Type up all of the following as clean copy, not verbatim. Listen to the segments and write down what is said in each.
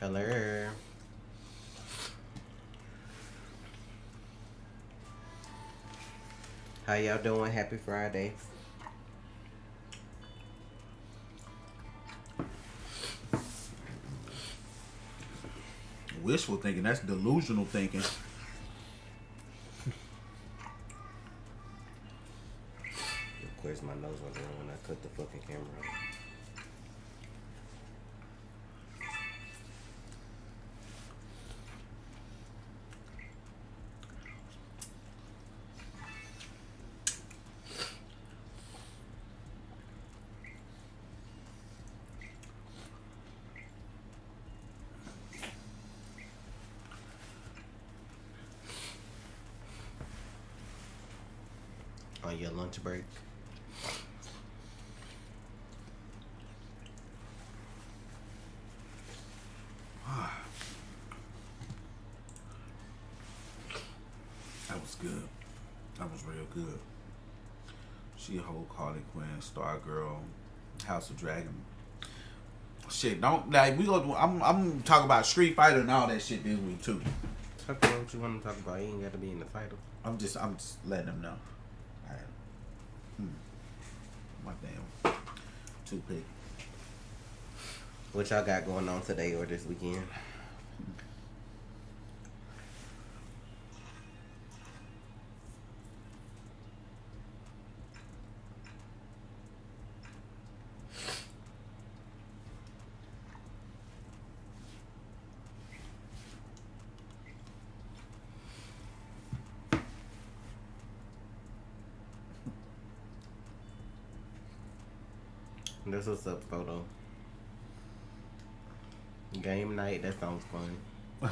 Hello. How y'all doing? Happy Friday. Wishful thinking, that's delusional thinking. Of course, my nose was in when I cut the fucking camera off. On your lunch break. That was good. That was real good. She-Hulk, Harley Quinn, Stargirl, House of Dragon. Shit, don't like we go. I'm talking about Street Fighter and all that shit this week too. Talk about what you want to talk about. You ain't got to be in the title. I'm just letting them know. All right. My damn toothpick. What y'all got going on today or this weekend? This was a photo. Game night, that sounds fun.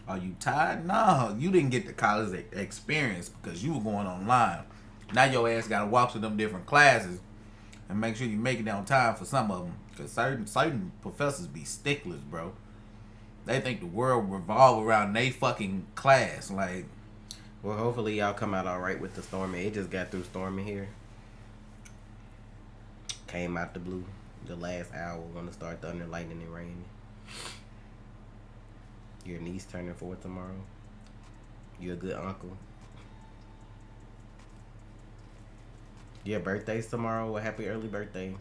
Are you tired? No, you didn't get the college experience because you were going online. Now your ass got to walk to them different classes and make sure you make it on time for some of them. Because certain professors be sticklers, bro. They think the world revolve around they fucking class. Like, Well, hopefully y'all come out alright with the storming. It just got through storming here. Came out the blue. The last hour, we're gonna start thunder, lightning, and raining. Your niece turning 4 tomorrow. You a good uncle. Your birthday's tomorrow. Well, happy early birthday.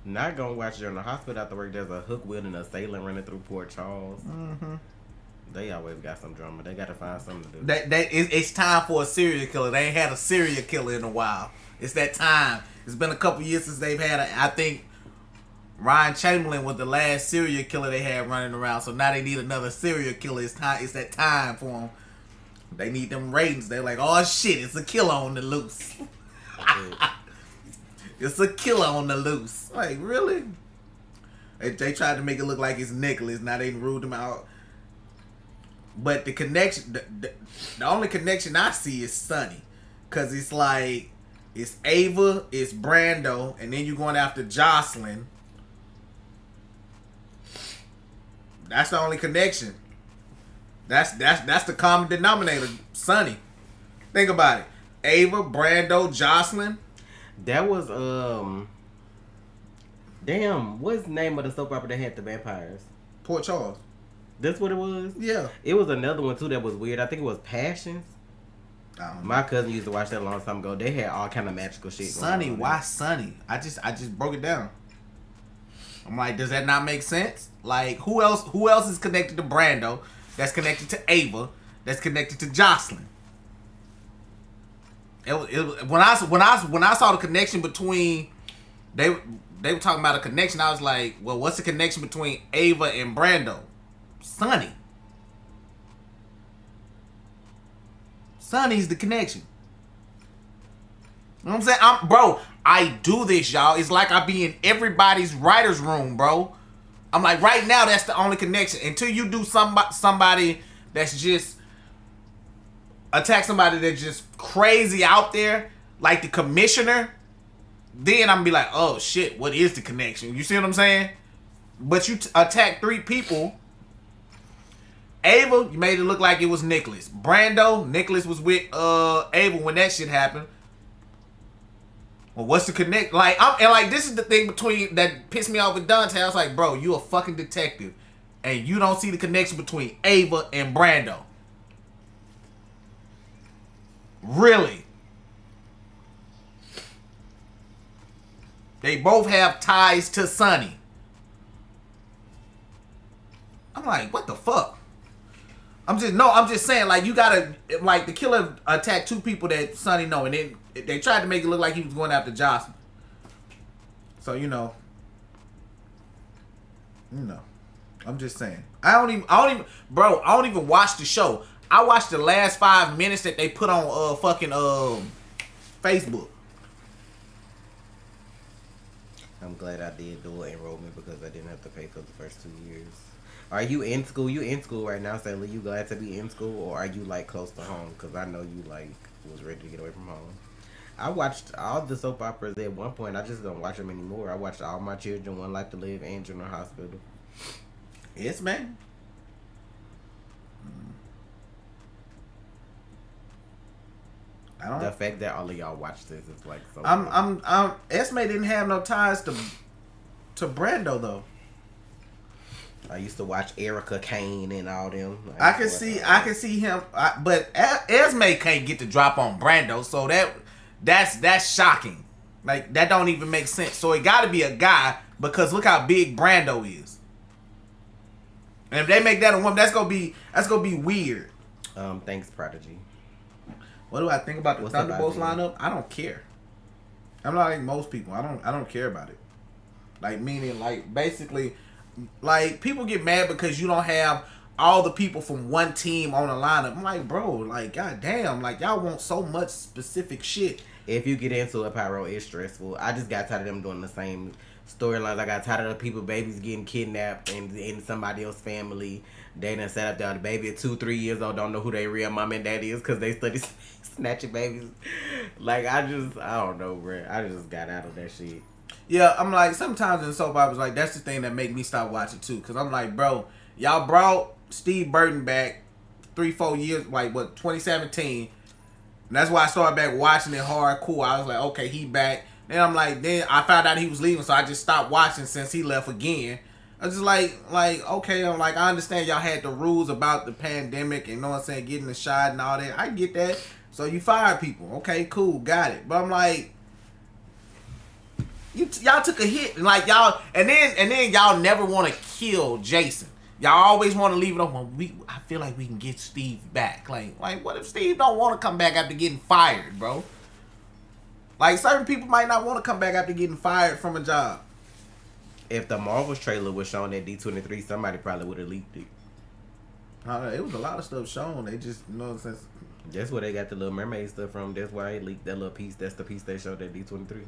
Not gonna watch you in the hospital after work. There's a hook wielding assailant running through Port Charles. mm-hmm. They always got some drama. They gotta find something to do. It's time for a serial killer. They ain't had a serial killer in a while. It's that time. It's been a couple years since they've had I think Ryan Chamberlain was the last serial killer they had running around. So now they need another serial killer. It's that time for them. They need them ratings. They're like, oh shit, it's a killer on the loose. It's a killer on the loose. Like, really? They tried to make it look like it's Nicholas. Now they ruled him out. But the connection, the only connection I see is Sonny. Because it's like, it's Ava, it's Brando, and then you're going after Jocelyn. That's the only connection. That's the common denominator, Sonny. Think about it. Ava, Brando, Jocelyn. That was damn, what's the name of the soap opera that had the vampires? Port Charles. That's what it was? Yeah. It was another one too that was weird. I think it was Passions. I don't know. My cousin used to watch that a long time ago. They had all kind of magical shit going Sonny, on why Sonny? I just broke it down. I'm like, does that not make sense? Like, who else is connected to Brando? That's connected to Ava. That's connected to Jocelyn. When I saw the connection between they were talking about a connection. I was like, well, what's the connection between Ava and Brando? Sonny. Sonny's the connection. You know what I'm saying? Bro, I do this, y'all. It's like I be in everybody's writer's room, bro. I'm like, right now, that's the only connection. Until you do somebody that's just attack somebody that's just crazy out there, like the commissioner, then I'm gonna be like, oh shit, what is the connection? You see what I'm saying? But you attack 3 people Ava, you made it look like it was Nicholas. Brando, Nicholas was with Ava when that shit happened. Well, what's the connect? Like, this is the thing between that pissed me off with Dante. I was like, bro, you a fucking detective, and you don't see the connection between Ava and Brando. Really? They both have ties to Sonny. I'm like, what the fuck? I'm just saying, like, you gotta, like, the killer attacked two people that Sonny know, and then they tried to make it look like he was going after Jocelyn. So, you know, I'm just saying. I don't even watch the show. I watched the last 5 minutes that they put on Facebook. I'm glad I did dual enrollment because I didn't have to pay for the first 2 years. Are you in school? You in school right now, Sally? You glad to be in school, or are you like close to home? Because I know you like was ready to get away from home. I watched all the soap operas at one point. I just don't watch them anymore. I watched All My Children, One Life to Live, and General Hospital. Yes, man. The fact that all of y'all watch this is like so. Esme didn't have no ties to Brando though. I used to watch Erica Kane and all them. I can see him, but Esme can't get the drop on Brando, so that's shocking. Like, that don't even make sense. So it got to be a guy, because look how big Brando is. And if they make that a woman, that's gonna be weird. Thanks, Prodigy. What do I think about the Thunderbolts lineup? I don't care. I'm not like most people. I don't care about it. Like, meaning, like, basically, like, people get mad because you don't have all the people from one team on the lineup. I'm like, bro, like, goddamn, like, y'all want so much specific shit. If you get into it, Pyro, it's stressful. I just got tired of them doing the same storylines. I got tired of the people, babies getting kidnapped and in somebody else's family. They done set up there. The baby at 2-3 years old don't know who their real mom and dad is because they study snatching babies. Like, I don't know, bro. I just got out of that shit. Yeah, I'm like, sometimes in soap operas, like, that's the thing that make me stop watching too. Because I'm like, bro, y'all brought Steve Burton back 3-4 years, like, 2017. And that's why I started back watching it hardcore. I was like, okay, he back. Then I'm like, then I found out he was leaving, so I just stopped watching since he left again. I was just like, okay, I'm like, I understand y'all had the rules about the pandemic and, you know what I'm saying, getting the shot and all that. I get that. So you fired people. Okay, cool, got it. But I'm like, y'all took a hit, and like y'all, and then y'all never want to kill Jason. Y'all always want to leave it open. I feel like we can get Steve back. Like what if Steve don't want to come back after getting fired, bro? Like, certain people might not want to come back after getting fired from a job. If the Marvels trailer was shown at D23, somebody probably would have leaked it. It was a lot of stuff shown. They just, you know what I'm saying? That's where they got the little Mermaid stuff from. That's why they leaked that little piece. That's the piece they showed at D23.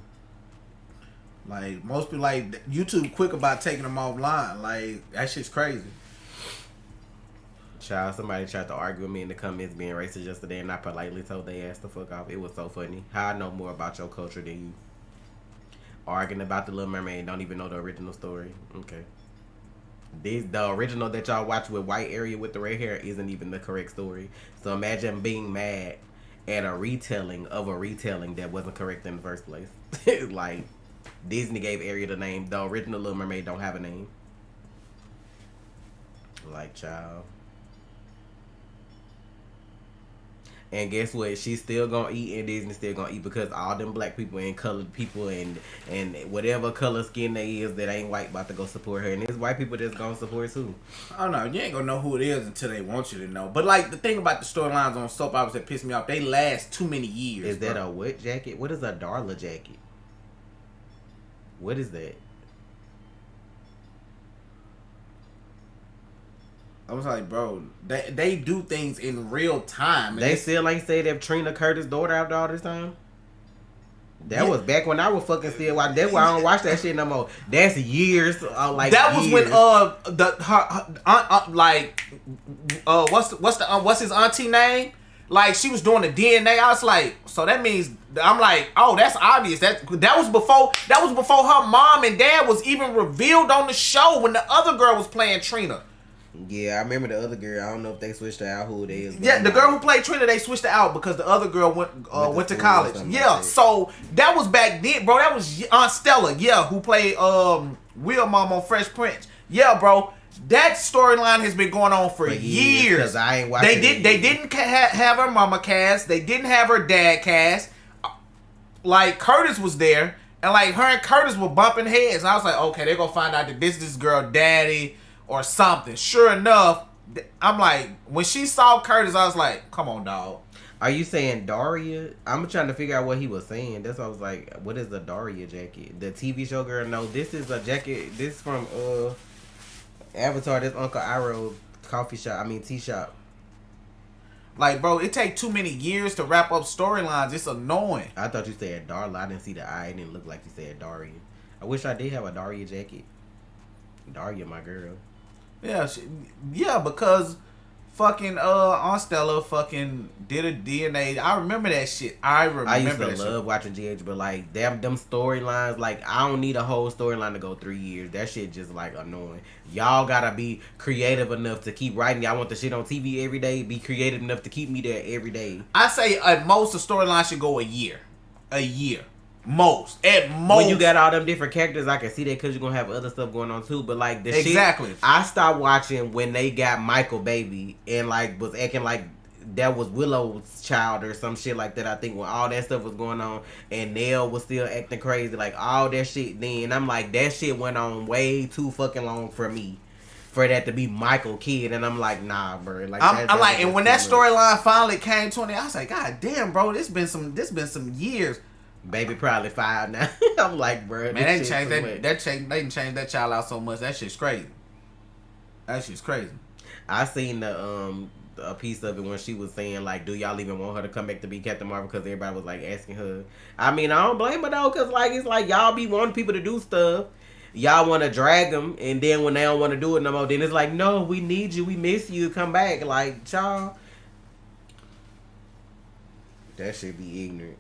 Like, most people, like, YouTube quick about taking them offline. Like, that shit's crazy. Child, somebody tried to argue with me in the comments being racist yesterday, and I politely told they ass to fuck off. It was so funny. How I know more about your culture than you. Arguing about the Little Mermaid and don't even know the original story. Okay. The original that y'all watch with white area with the red hair isn't even the correct story. So imagine being mad at a retelling of a retelling that wasn't correct in the first place. Like, Disney gave Ariel the name. The original Little Mermaid don't have a name. Like, child. And guess what? She's still gonna eat, and Disney still gonna eat, because all them black people and colored people and whatever color skin they is that ain't white about to go support her, and there's white people that's gonna support too. I don't know. You ain't gonna know who it is until they want you to know. But like, the thing about the storylines on soap operas that piss me off, they last too many years. Is that a what jacket? What is a Darla jacket? What is that? I was like, bro, they do things in real time. They still ain't say that Trina Curtis' daughter after all this time? That was back when I was fucking still watching. That's why I don't watch that shit no more. That's years. Like, that was years. When what's his auntie name? Like, she was doing the DNA. I was like, so that means, I'm like, oh, that's obvious. That was before her mom and dad was even revealed on the show when the other girl was playing Trina. Yeah, I remember the other girl. I don't know if they switched out who it is. Yeah, the girl who played Trina, they switched her out because the other girl went to college. Yeah, like so that was back then, bro. That was Aunt Stella, yeah, who played Will Mom on Fresh Prince. Yeah, bro. That storyline has been going on for years. I ain't watching. They didn't have her mama cast. They didn't have her dad cast. Like Curtis was there, and like her and Curtis were bumping heads. And I was like, okay, they're gonna find out that this girl daddy or something. Sure enough, I'm like, when she saw Curtis, I was like, come on, dog. Are you saying Daria? I'm trying to figure out what he was saying. That's why I was like, what is the Daria jacket? The TV show girl? No, this is a jacket. This is from Avatar. This Uncle Iroh coffee shop. I mean, tea shop. Like, bro, it take too many years to wrap up storylines. It's annoying. I thought you said Darla. I didn't see the eye. It didn't look like you said Daria. I wish I did have a Daria jacket. Daria, my girl. Yeah, because fucking Aunt Stella fucking did a DNA. I remember that shit. I used to love watching GH, but like them storylines, like I don't need a whole storyline to go 3 years. That shit just like annoying. Y'all gotta be creative enough to keep writing. I want the shit on TV every day. Be creative enough to keep me there every day. I say at most the storyline should go a year. At most. When you got all them different characters, I can see that because you're going to have other stuff going on too. But like the shit, I stopped watching when they got Michael baby and like was acting like that was Willow's child or some shit like that. I think when all that stuff was going on and Nell was still acting crazy, like all that shit then. I'm like, that shit went on way too fucking long for me. For that to be Michael kid, and I'm like, nah, bro. Like, I'm like, and when that storyline finally came to an end, I was like, God damn, bro, this been some years. Baby probably 5 now. I'm like, bro, man, they changed they changed that child out so much. That shit's crazy. I seen a piece of it when she was saying like, do y'all even want her to come back to be Captain Marvel? Because everybody was like asking her. I mean, I don't blame her though, because like it's like y'all be wanting people to do stuff. Y'all want to drag them, and then when they don't want to do it no more, then it's like, no, we need you, we miss you, come back. Like, y'all, that should be ignorant.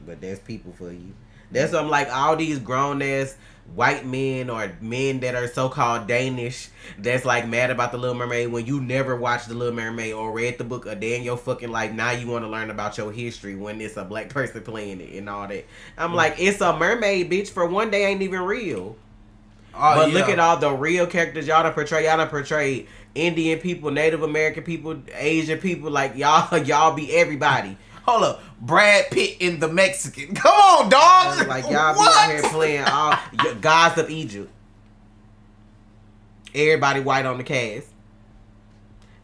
But that's people for you. That's what I'm like, all these grown ass white men or men that are so called Danish that's like mad about the Little Mermaid when you never watched the Little Mermaid or read the book a day in your fucking life. Now you want to learn about your history when it's a black person playing it and all that. I'm like, it's a mermaid, bitch. For one day ain't even real. But look at all the real characters y'all done portray. Y'all done portrayed Indian people, Native American people, Asian people. Like y'all be everybody. Hold up, Brad Pitt in The Mexican. Come on, dog. Like y'all be out here playing all gods of Egypt. Everybody white on the cast.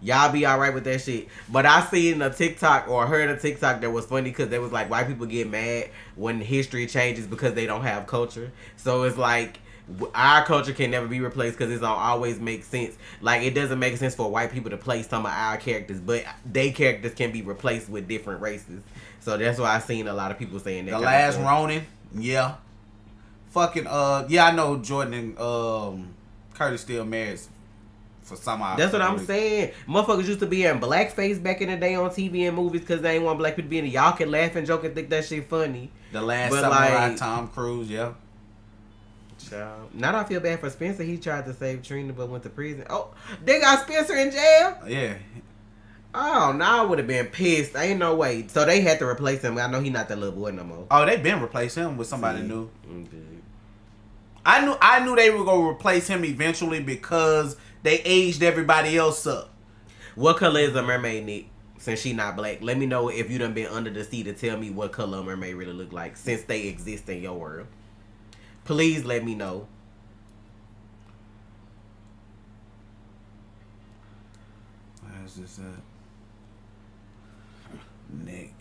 Y'all be all right with that shit. But I seen a TikTok or heard a TikTok that was funny because they was like, white people get mad when history changes because they don't have culture. So it's like, our culture can never be replaced because it don't always make sense. Like, it doesn't make sense for white people to play some of our characters, but they characters can be replaced with different races. So that's why I seen a lot of people saying that. The Last Ronin, yeah. Fucking, yeah, I know Jordan and Curtis still married for some odd. That's what I'm saying. Motherfuckers used to be in blackface back in the day on TV and movies because they ain't want black people to be in it. Y'all can laugh and joke and think that shit funny. The Last Samurai, like, Tom Cruise, yeah. Child. Now I feel bad for Spencer. He tried to save Trina but went to prison. Oh, they got Spencer in jail? Yeah. Oh, now I would have been pissed. Ain't no way. So they had to replace him. I know he not that little boy no more. Oh, they been replacing him with somebody new. Okay. I knew they were gonna replace him eventually because they aged everybody else up. What color is a mermaid, Nick? Since she not black, let me know if you done been under the sea to tell me what color a mermaid really look like since they exist in your world. Please let me know. Where's this at? Nick.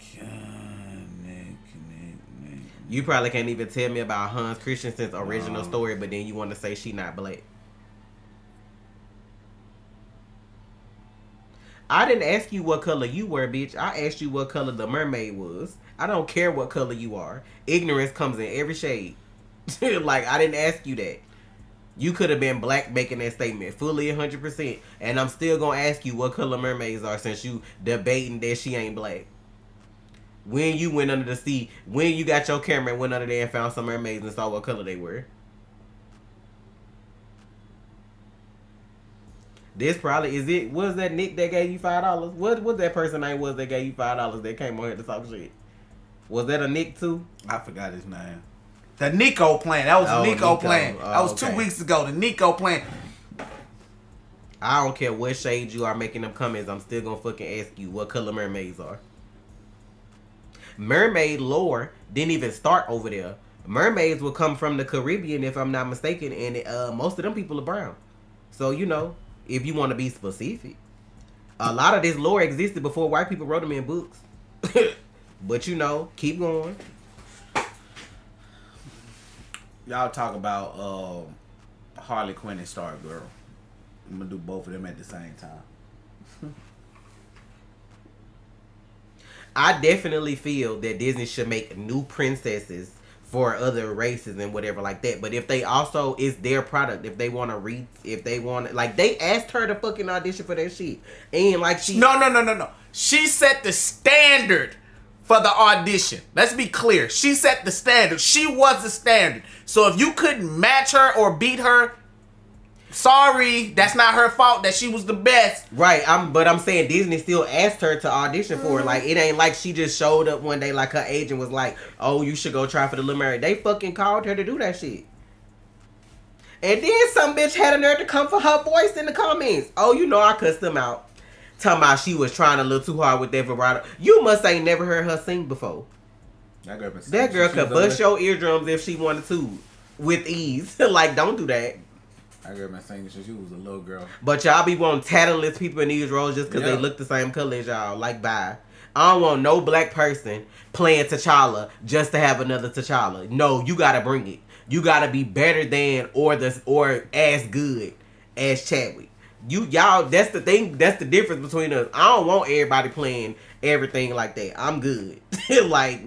You probably can't even tell me about Hans Christensen's original story, but then you want to say she not black. I didn't ask you what color you were, bitch. I asked you what color the mermaid was. I don't care what color you are. Ignorance comes in every shade. Like, I didn't ask you that. You could have been black making that statement fully 100%. And I'm still going to ask you what color mermaids are since you debating that she ain't black. When you went under the sea, when you got your camera and went under there and found some mermaids and saw what color they were. This probably is it. Was that Nick that gave you $5? What that person name was that gave you $5 that came on here to talk shit? Was that a Nick too? I forgot his name. The Nico plan. That was the Nico plan. That was 2 weeks ago. The Nico plan. I don't care what shade you are making them comments. I'm still gonna fucking ask you what color mermaids are. Mermaid lore didn't even start over there. Mermaids will come from the Caribbean, if I'm not mistaken, and most of them people are brown. So you know, if you want to be specific, a lot of this lore existed before white people wrote them in books. But you know, keep going. Y'all talk about Harley Quinn and Stargirl. I'm gonna do both of them at the same time. I definitely feel that Disney should make new princesses for other races and whatever like that. But if they also, it's their product. If they want to read, if they want to, like, they asked her to fucking audition for that shit. And like she... No. She set the standard for the audition. Let's be clear. She set the standard. She was the standard. So if you couldn't match her or beat her, sorry, that's not her fault that she was the best. Right, but I'm saying Disney still asked her to audition for it. Like, it ain't like she just showed up one day like her agent was like, oh, you should go try for the Little Mermaid. They fucking called her to do that shit. And then some bitch had a nerve to come for her voice in the comments. Oh, you know I cussed them out. Talking about she was trying a little too hard with that vibrato. You must ain't never heard her sing before. That girl could bust your eardrums if she wanted to with ease. Like, don't do that. I girl been singing since she was a little girl. But y'all be wanting talentless people in these roles just because they look the same color as y'all. Like, bye. I don't want no black person playing T'Challa just to have another T'Challa. No, you gotta bring it. You gotta be better than or as good as Chadwick. Y'all, that's the thing. That's the difference between us. I don't want everybody playing everything like that. I'm good. Like,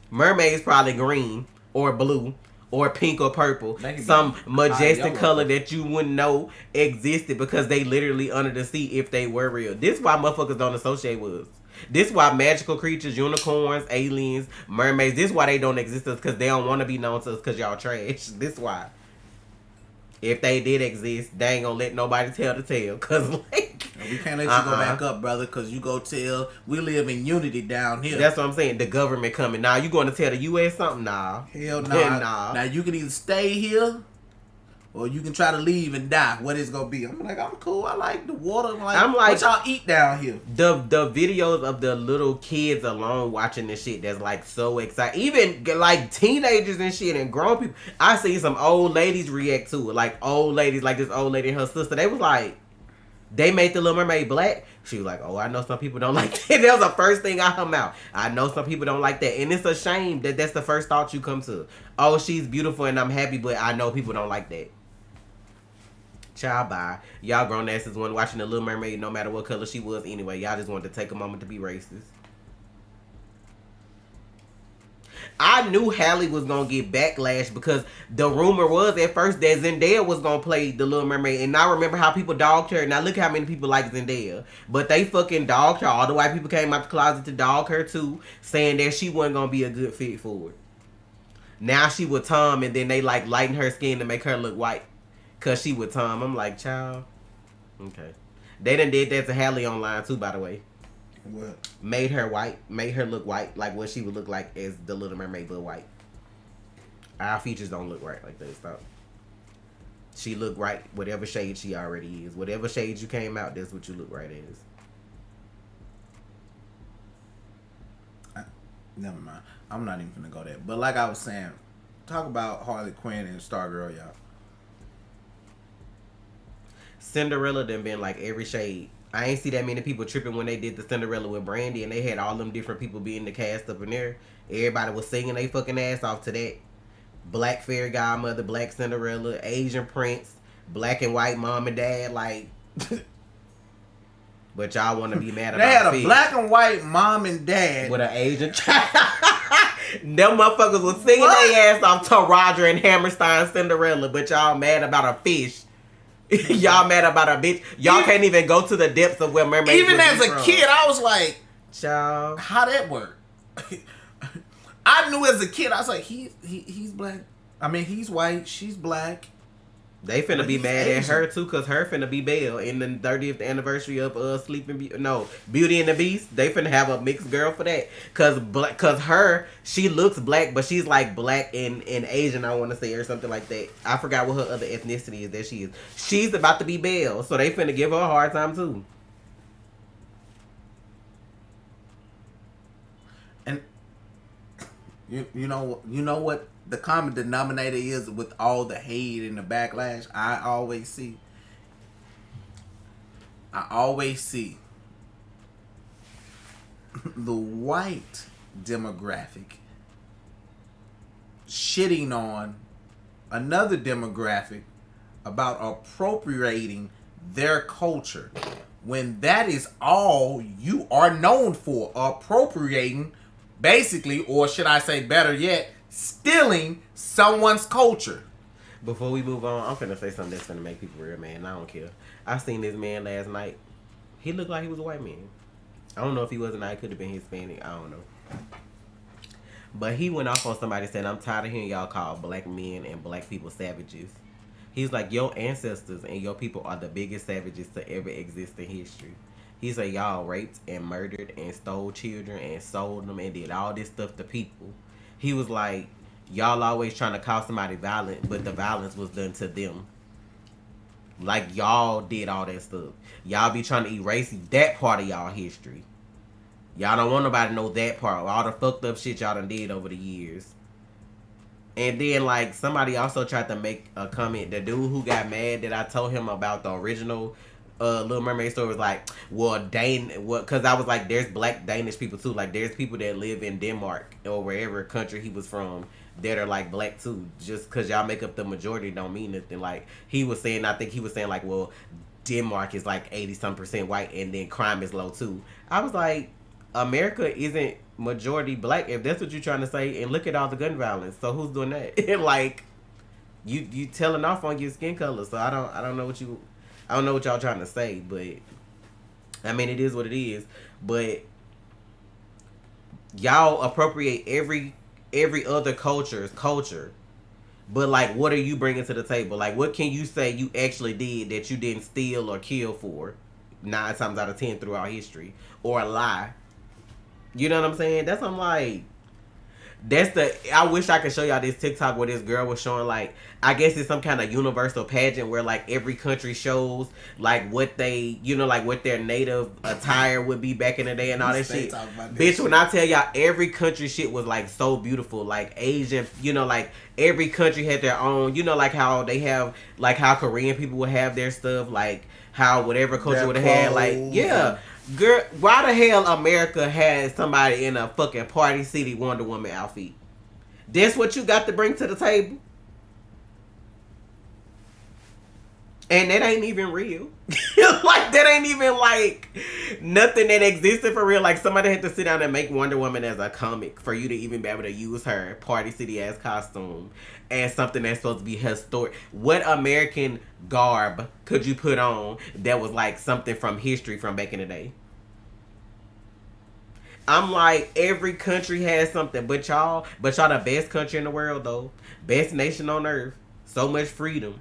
Mermaid's probably green or blue or pink or purple. Some majestic color that you wouldn't know existed because they literally under the sea if they were real. This is why motherfuckers don't associate with us. This is why magical creatures, unicorns, aliens, mermaids, this is why they don't exist to us, because they don't want to be known to us because y'all trash. This is why. If they did exist, they ain't gonna let nobody tell the tale. Cause like, we can't let you go back up, brother. Cause you go tell we live in unity down here. That's what I'm saying. The government coming now. You going to tell the U.S. something? Nah. Hell nah. Now you can either stay here, or you can try to leave and die. What is gonna be? I'm like, I'm cool. I like the water. I'm like, what y'all eat down here? The videos of the little kids alone watching this shit that's like so exciting. Even like teenagers and shit and grown people. I see some old ladies react to it. Like old ladies, like this old lady and her sister. They was like, they made the Little Mermaid black. She was like, oh, I know some people don't like that. That was the first thing out her mouth. I know some people don't like that. And it's a shame that that's the first thought you come to. Oh, she's beautiful and I'm happy, but I know people don't like that. Child, bye. Y'all grown asses wasn't watching the Little Mermaid no matter what color she was anyway. Y'all just wanted to take a moment to be racist. I knew Harley was going to get backlash because the rumor was at first that Zendaya was going to play the Little Mermaid. And I remember how people dogged her. Now look how many people like Zendaya. But they fucking dogged her. All the white people came out the closet to dog her too, saying that she wasn't going to be a good fit for it. Now she with Tom and then they like lighten her skin to make her look white. Cause she with Tom. I'm like, child. Okay. They done did that to Harley online too, by the way. What? Made her white. Made her look white. Like what she would look like as the Little Mermaid, but white. Our features don't look right like that. Stop. She look right. Whatever shade she already is. Whatever shade you came out, that's what you look right as. Never mind. I'm not even gonna go there. But like I was saying, talk about Harley Quinn and Stargirl, y'all. Cinderella done been like every shade. I ain't see that many people tripping when they did the Cinderella with Brandy and they had all them different people being the cast up in there. Everybody was singing they fucking ass off to that. Black fairy godmother, black Cinderella, Asian prince, black and white mom and dad, like. But y'all want to be mad about they had a fish. Black and white mom and dad with an Asian child. Them motherfuckers was singing their ass off to Roger and Hammerstein Cinderella, but y'all mad about a fish. Y'all mad about a bitch. Y'all can't even go to the depths of where mermaids. Even as a kid, I was like, child, how that work? I knew as a kid, I was like, he's black. I mean, he's white, she's black. They finna be mad at her too, cause her finna be Belle in the 30th anniversary of Beauty and the Beast. They finna have a mixed girl for that, cause she looks black, but she's like black and Asian, I want to say, or something like that. I forgot what her other ethnicity is that she is. She's about to be Belle, so they finna give her a hard time too. And you know what the common denominator is with all the hate and the backlash I always see the white demographic shitting on another demographic about appropriating their culture, when that is all you are known for, appropriating, basically, or should I say better yet, stealing someone's culture. Before we move on, I'm finna say something that's finna make people real mad. I don't care. I seen this man last night. He looked like he was a white man. I don't know if he was or not. He could have been Hispanic. I don't know. But he went off on somebody saying, I'm tired of hearing y'all call black men and black people savages. He's like, your ancestors and your people are the biggest savages to ever exist in history. He said, y'all raped and murdered and stole children and sold them and did all this stuff to people. He was like, y'all always trying to call somebody violent, but the violence was done to them. Like, y'all did all that stuff. Y'all be trying to erase that part of y'all history. Y'all don't want nobody to know that part. All the fucked up shit y'all done did over the years. And then, like, somebody also tried to make a comment. The dude who got mad that I told him about the original Little Mermaid story was like, because I was like, there's black Danish people too. Like, there's people that live in Denmark or wherever country he was from that are like black too. Just because y'all make up the majority don't mean nothing. Like, I think he was saying like, well, Denmark is like 80-some% white and then crime is low too. I was like, America isn't majority black, if that's what you're trying to say, and look at all the gun violence. So who's doing that? Like, you telling off on your skin color. So I don't know what y'all trying to say, but I mean, it is what it is. But y'all appropriate every other culture's culture. But like, what are you bringing to the table? Like, what can you say you actually did that you didn't steal or kill for 9 times out of 10 throughout history, or a lie? You know what I'm saying? That's I'm like. I wish I could show y'all this TikTok where this girl was showing, like, I guess it's some kind of universal pageant where, like, every country shows, like, what they, like, what their native attire would be back in the day and all that shit. Bitch, when I tell y'all, every country shit was, like, so beautiful. Like, Asian, like, every country had their own, like, how they have, like, how Korean people would have their stuff, like, how whatever culture would have had, like, yeah. Girl, why the hell America has somebody in a fucking Party City Wonder Woman outfit? That's what you got to bring to the table? And that ain't even real. Like, that ain't even, like, nothing that existed for real. Like, somebody had to sit down and make Wonder Woman as a comic for you to even be able to use her Party City-ass costume as something that's supposed to be historic. What American garb could you put on that was, like, something from history from back in the day? I'm like, every country has something, but y'all the best country in the world, though. Best nation on earth. So much freedom.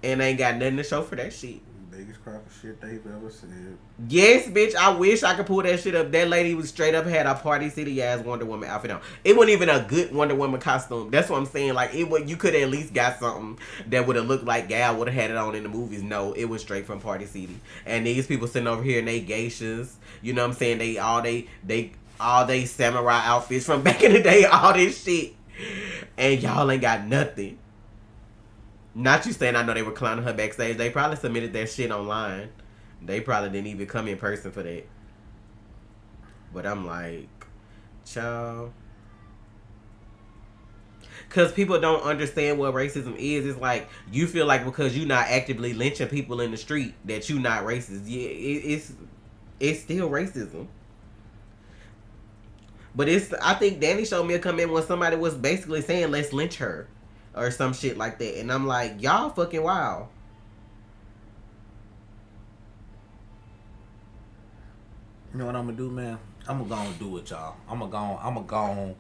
And ain't got nothing to show for that shit. Biggest crop of shit they've ever said. Yes, bitch. I wish I could pull that shit up. That lady was straight up had a Party City ass Wonder Woman outfit on. It wasn't even a good Wonder Woman costume. That's what I'm saying. Like, you could at least got something that would have looked like Gal would have had it on in the movies. No, it was straight from Party City. And these people sitting over here in they geishas. You know what I'm saying? They all they samurai outfits from back in the day. All this shit. And y'all ain't got nothing. Not you saying I know they were clowning her backstage. They probably submitted that shit online. They probably didn't even come in person for that. But I'm like, child. Because people don't understand what racism is. It's like, you feel like because you're not actively lynching people in the street that you not racist. Yeah, it's still racism. But I think Danny showed me a comment when somebody was basically saying, let's lynch her. Or some shit like that. And I'm like, y'all fucking wild. You know what I'm gonna do, man? I'm gonna do it, y'all. I'm gonna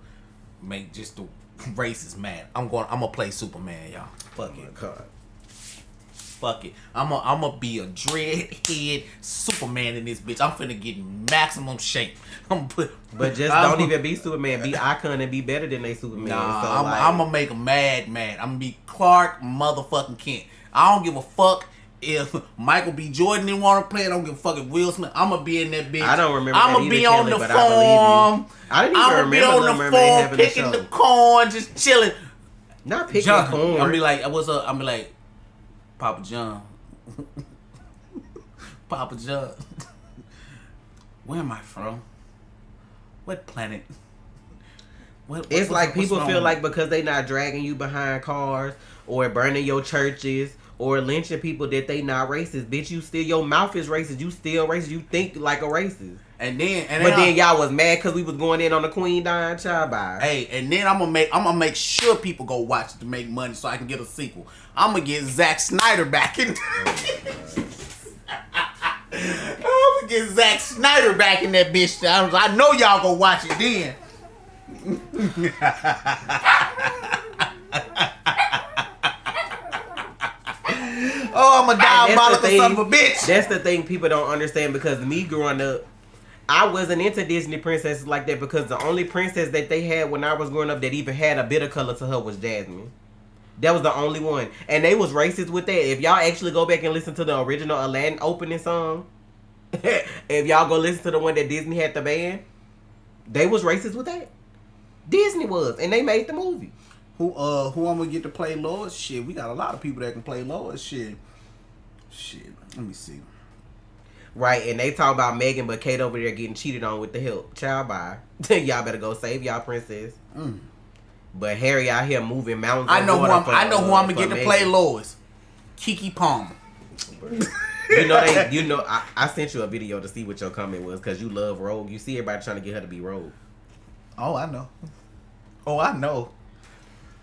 make just the racist man. I'm gonna play Superman, y'all. Fuck it. God. fuck it. I'ma be a dreadhead Superman in this bitch. I'm finna get maximum shape. But just don't even be Superman. Be Icon and be better than they Superman. Nah, so I'm gonna make a mad. I'm gonna be Clark motherfucking Kent. I don't give a fuck if Michael B. Jordan didn't want to play it. I don't give a fuck if Will Smith. I'm gonna be in that bitch. I don't remember. I'm gonna be on the farm. I didn't even remember on the farm picking the corn, just chilling. Not picking corn. I'm gonna be like, what's up? I'm gonna be like, Papa John. Papa John. Where am I from? What planet? It's like people feel like because they not dragging you behind cars or burning your churches or lynching people that they not racist. Bitch, you still, your mouth is racist. You still racist. You think like a racist. But then y'all was mad because we was going in on the Queen dying child by. Hey, and then I'm gonna make sure people go watch it to make money so I can get a sequel. I'm gonna get Zack Snyder back in. I'm gonna get Zack Snyder back in that bitch. I know y'all gonna watch it then. Oh, I'm a diabolical son of a bitch. That's the thing people don't understand, because me growing up, I wasn't into Disney princesses like that, because the only princess that they had when I was growing up that even had a bit of color to her was Jasmine. That was the only one. And they was racist with that. If y'all actually go back and listen to the original Aladdin opening song, if y'all go listen to the one that Disney had the band, they was racist with that. Disney was, and they made the movie. Who I'm gonna get to play Lois? Shit, we got a lot of people that can play Lois. Shit, let me see. Right, and they talk about Megan, but Kate over there getting cheated on with the help. Child, bye. Y'all better go save y'all princess. But Harry out here moving mountains. I know who I'm gonna get to play Lois. Keke Palmer. I sent you a video to see what your comment was, because you love Rogue. You see everybody trying to get her to be Rogue. Oh, I know.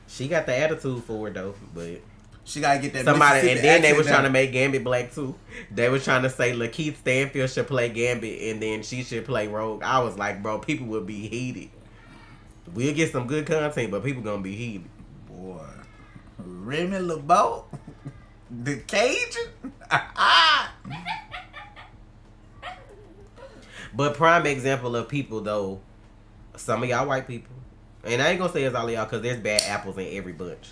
She got the attitude for it though, but she gotta get that. Somebody, and then they was trying to make Gambit black too. They was trying to say Lakeith Stanfield should play Gambit, and then she should play Rogue. I was like, bro, people would be heated. We'll get some good content, but people gonna be heated. Boy, Remy LeBeau, the Cajun. But prime example of people though, some of y'all white people. And I ain't gonna say it's all of y'all, because there's bad apples in every bunch.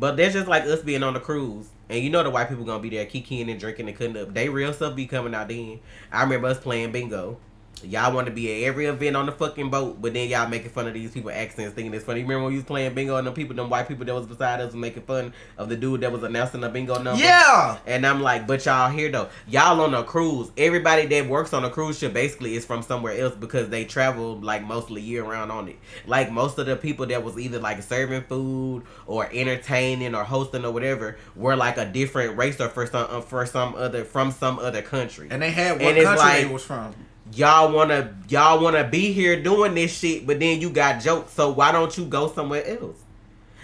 But that's just like us being on the cruise. And you know the white people gonna be there kikiing and drinking and cutting up. They real stuff be coming out then. I remember us playing bingo. Y'all want to be at every event on the fucking boat, but then y'all making fun of these people accents, thinking it's funny. You remember when we was playing bingo and them white people that was beside us was making fun of the dude that was announcing the bingo number? Yeah! And I'm like, but y'all here though. Y'all on a cruise. Everybody that works on a cruise ship basically is from somewhere else, because they travel like mostly year round on it. Like most of the people that was either like serving food or entertaining or hosting or whatever were like a different race or from some other country. And they had what country they was from. Y'all wanna be here doing this shit, but then you got jokes, so why don't you go somewhere else?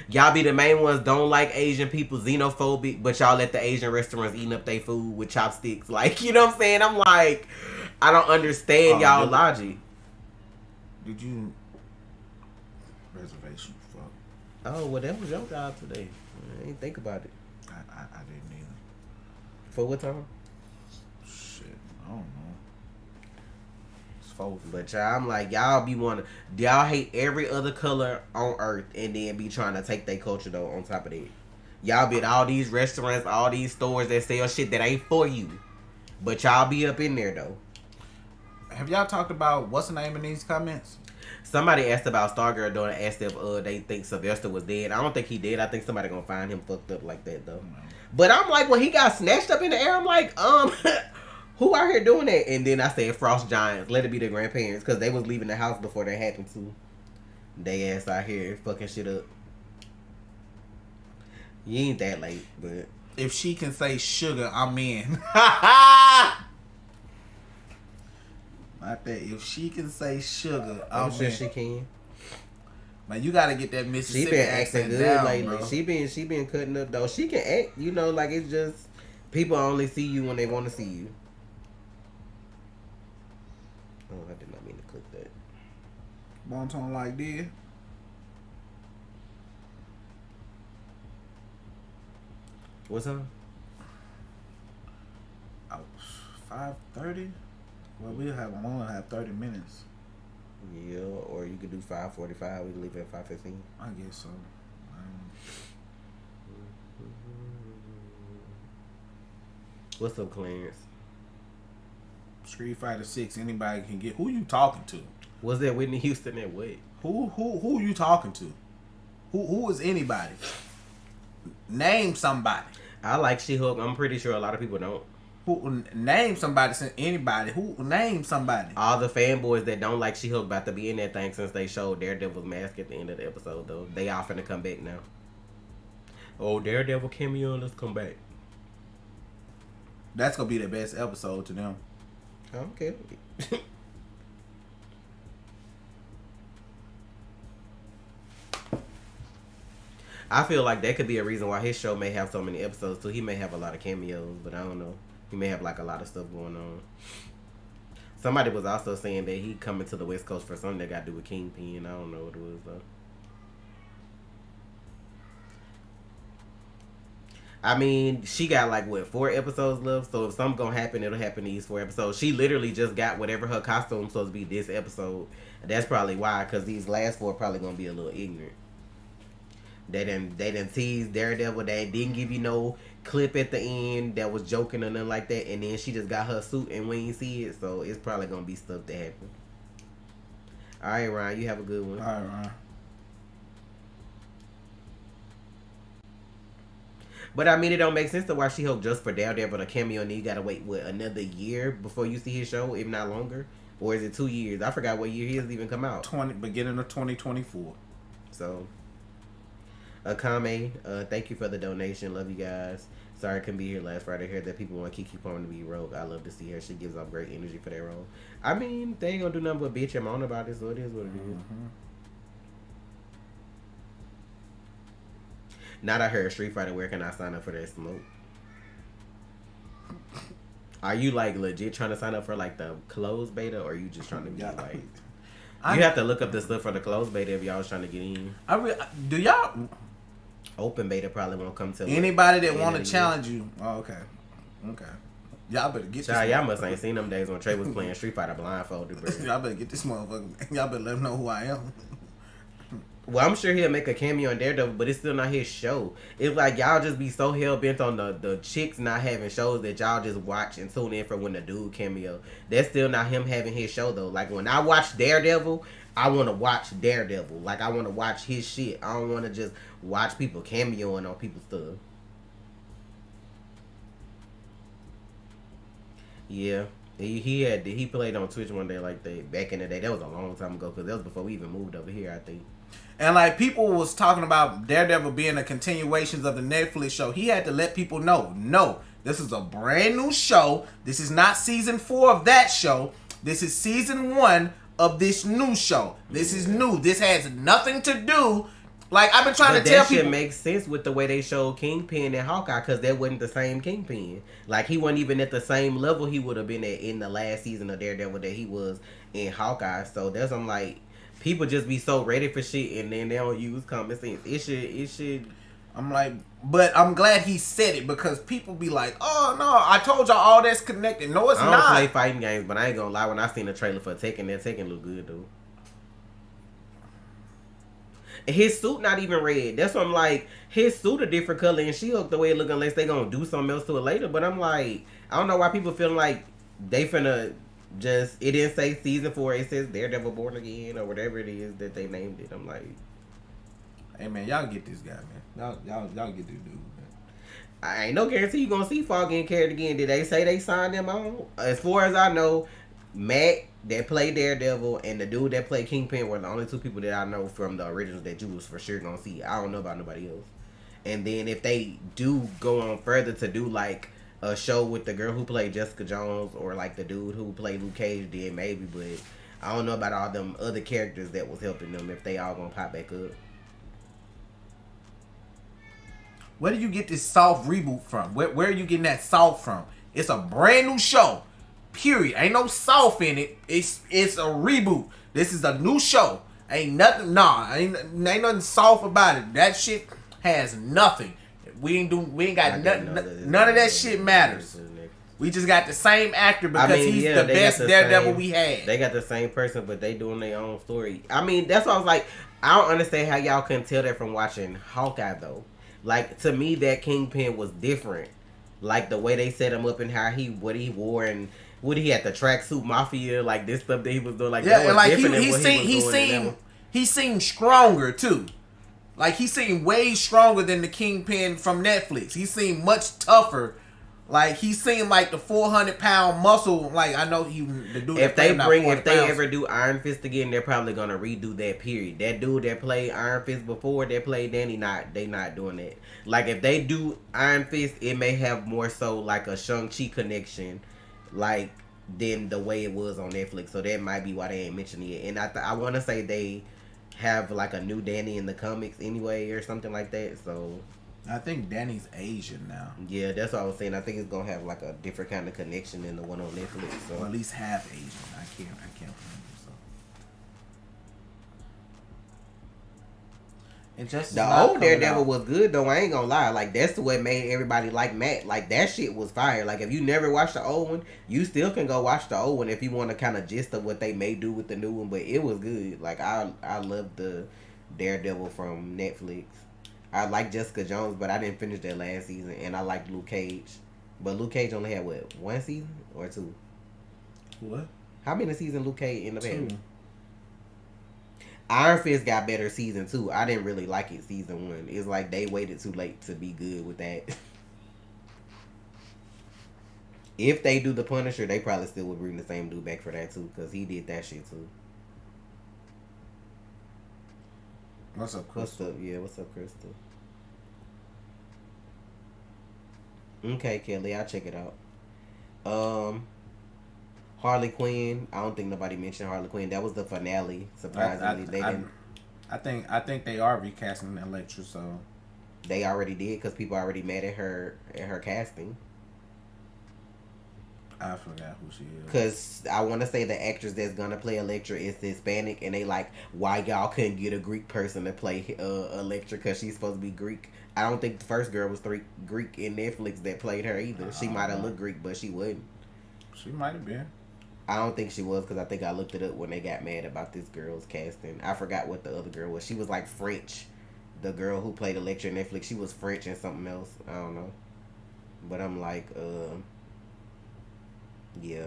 Y'all be the main ones, don't like Asian people, xenophobic, but y'all let the Asian restaurants eating up their food with chopsticks. Like, you know what I'm saying? I'm like, I don't understand y'all logic. Did you reservation fuck? Oh, well, that was your job today. I didn't think about it. I didn't either. For what time? Shit, I don't know. But y'all, I'm like, y'all hate every other color on earth and then be trying to take their culture though on top of that. Y'all be at all these restaurants, all these stores that sell shit that ain't for you. But y'all be up in there though. Have y'all talked about what's the name in these comments? Somebody asked about Stargirl though, and asked if they think Sylvester was dead. I don't think he did. I think somebody gonna find him fucked up like that though. No. But I'm like, when he got snatched up in the air, I'm like, who out here doing that? And then I said Frost Giants. Let it be the grandparents, because they was leaving the house before that happened too. They ass out here fucking shit up. You ain't that late, but if she can say sugar, I'm in. Not that. If she can say sugar, I'm sure in. she can. Man, you gotta get that Mississippi she been accent acting good down, lately. bro. She been cutting up though. She can act, like it's just people only see you when they want to see you. Oh, I did not mean to click that. Bon ton like this. What's up? 5:30. Well, we'll only have 30 minutes. Yeah, or you could do 5:45. We can leave at 5:15. I guess so. What's up, Clarence? Street Fighter 6. Anybody can get. Who you talking to? Was that Whitney Houston at what? Who you talking to? Who is anybody? Name somebody. I like She-Hulk. I'm pretty sure a lot of people don't. Who name somebody? Anybody? Who name somebody? All the fanboys that don't like She-Hulk about to be in that thing since they showed Daredevil's mask at the end of the episode, though. They all finna come back now. Oh, Daredevil cameo, let's come back. That's gonna be the best episode to them. Okay. I feel like that could be a reason why his show may have so many episodes too. He may have a lot of cameos, but I don't know. He may have like a lot of stuff going on. Somebody was also saying that he coming to the West Coast for something that got to do with Kingpin. I don't know what it was though. I mean, she got like what 4 episodes left. So if something gonna happen, it'll happen these 4 episodes. She literally just got whatever her costume's supposed to be this episode. That's probably why, because these last 4 probably gonna be a little ignorant. They didn't tease Daredevil. They didn't give you no clip at the end that was joking or nothing like that. And then she just got her suit and we ain't see it. So it's probably gonna be stuff that happen. All right, Ryan, you have a good one. All right, Ryan. But I mean, it don't make sense to why She-Hulk just for Daredevil a cameo, and then you gotta wait another year before you see his show, if not longer, or is it 2 years? I forgot what year he has even come out. Beginning of 2024. So, Akame, thank you for the donation. Love you guys. Sorry I couldn't be here last Friday. I heard that people want Kiki Palmer to be Rogue. I love to see her. She gives off great energy for that role. I mean, they ain't gonna do nothing but bitch and moan about it, so it is what it is. Now that I heard Street Fighter, where can I sign up for that smoke? Are you like legit trying to sign up for like the closed beta, or are you just trying to be like? You have to look up the stuff for the closed beta if y'all was trying to get in. Do y'all? Open beta probably won't come till anybody that want to challenge you. Oh, okay. Y'all better get. Y'all must ain't seen them days when Trey was playing Street Fighter blindfolded, bro. Y'all better get this motherfucker. Y'all better let him know who I am. Well, I'm sure he'll make a cameo on Daredevil, but it's still not his show. It's like y'all just be so hell bent on the chicks not having shows that y'all just watch and tune in for when the dude cameo. That's still not him having his show though. Like when I watch Daredevil, I want to watch Daredevil. Like I want to watch his shit. I don't want to just watch people cameoing on people's stuff. Yeah. He played on Twitch one day like that back in the day. That was a long time ago because that was before we even moved over here, I think. And like people was talking about Daredevil being a continuation of the Netflix show. He had to let people know, no, this is a brand new show. This is not season 4 of that show. This is season 1 of this new show. This is new. This has nothing to do. Like I've been trying to tell people. That shit makes sense with the way they showed Kingpin and Hawkeye because that wasn't the same Kingpin. Like he wasn't even at the same level he would have been at in the last season of Daredevil that he was in Hawkeye. So that's I'm like. People just be so ready for shit and then they don't use common sense. It should. I'm like, but I'm glad he said it because people be like, oh no, I told y'all all that's connected. No, it's not. I don't play fighting games, but I ain't gonna lie. When I seen the trailer for Tekken, that Tekken look good though. His suit not even red. That's what I'm like. His suit a different color and She-Hulk the way it look unless they gonna do something else to it later. But I'm like, I don't know why people feeling like they finna. Just it didn't say season 4. It says Daredevil Born Again or whatever it is that they named it. I'm like, hey man, y'all get this guy, man. Y'all get this dude, man. I ain't no guarantee you gonna see Foggy and Carrot again. Did they say they signed them on? As far as I know, Matt that played Daredevil and the dude that played Kingpin were the only 2 people that I know from the originals that you was for sure gonna see. I don't know about nobody else. And then if they do go on further to do like a show with the girl who played Jessica Jones or like the dude who played Luke Cage did maybe, but I don't know about all them other characters that was helping them if they all gonna pop back up. Where do you get this soft reboot from? Where are you getting that soft from? It's a brand new show. Period. Ain't no soft in it. It's a reboot. This is a new show. Ain't nothing. Nah, ain't nothing soft about it. That shit has nothing. We ain't got nothing. None of that shit matters. We just got the same actor because he's the best Daredevil we had. They got the same person, but they doing their own story. I mean, that's why I was like, I don't understand how y'all couldn't tell that from watching Hawkeye though. Like, to me, that Kingpin was different. Like the way they set him up and how what he wore and what he had the tracksuit mafia, like this stuff that he was doing. Like, yeah, and like he seemed stronger too. Like, he seemed way stronger than the Kingpin from Netflix. He seemed much tougher. Like, he seemed like the 400-pound muscle. Like, I know the dude. If they ever do Iron Fist again, they're probably gonna redo that period. That dude that played Iron Fist before, that played Danny, they not doing that. Like, if they do Iron Fist, it may have more so like a Shang-Chi connection, like, than the way it was on Netflix. So that might be why they ain't mentioning it. And I want to say they have like a new Danny in the comics anyway, or something like that. So I think Danny's Asian now. Yeah, that's what I was saying. I think it's gonna have like a different kind of connection than the one on Netflix. So, or at least half Asian. I can't remember. So, and just the old Daredevil was good though. I ain't gonna lie. Like, that's what made everybody like Matt. Like, that shit was fire. Like, if you never watched the old one, you still can go watch the old one if you want to kind of gist of what they may do with the new one. But it was good. Like, I love the Daredevil from Netflix. I like Jessica Jones, but I didn't finish that last season, and I like Luke Cage. But Luke Cage only had, what, 1 season or 2? What? How many seasons Luke Cage ended up having? Iron Fist got better season 2. I didn't really like it season 1. It's like they waited too late to be good with that. If they do the Punisher, they probably still would bring the same dude back for that too, because he did that shit too. What's up, Crystal? What's up, Crystal? Okay, Kelly, I'll check it out. Harley Quinn. I don't think nobody mentioned Harley Quinn. That was the finale. Surprisingly, they didn't. I think they are recasting Elektra, so they already did because people already mad at her casting. I forgot who she is. Because I want to say the actress that's going to play Elektra is Hispanic, and they like, why y'all couldn't get a Greek person to play Elektra because she's supposed to be Greek. I don't think the first girl was Greek in Netflix that played her either. She might have looked Greek, but she wasn't. She might have been. I don't think she was, because I think I looked it up when they got mad about this girl's casting. I forgot what the other girl was. She was like French. The girl who played Elektra in Netflix, she was French and something else. I don't know. But I'm like, yeah.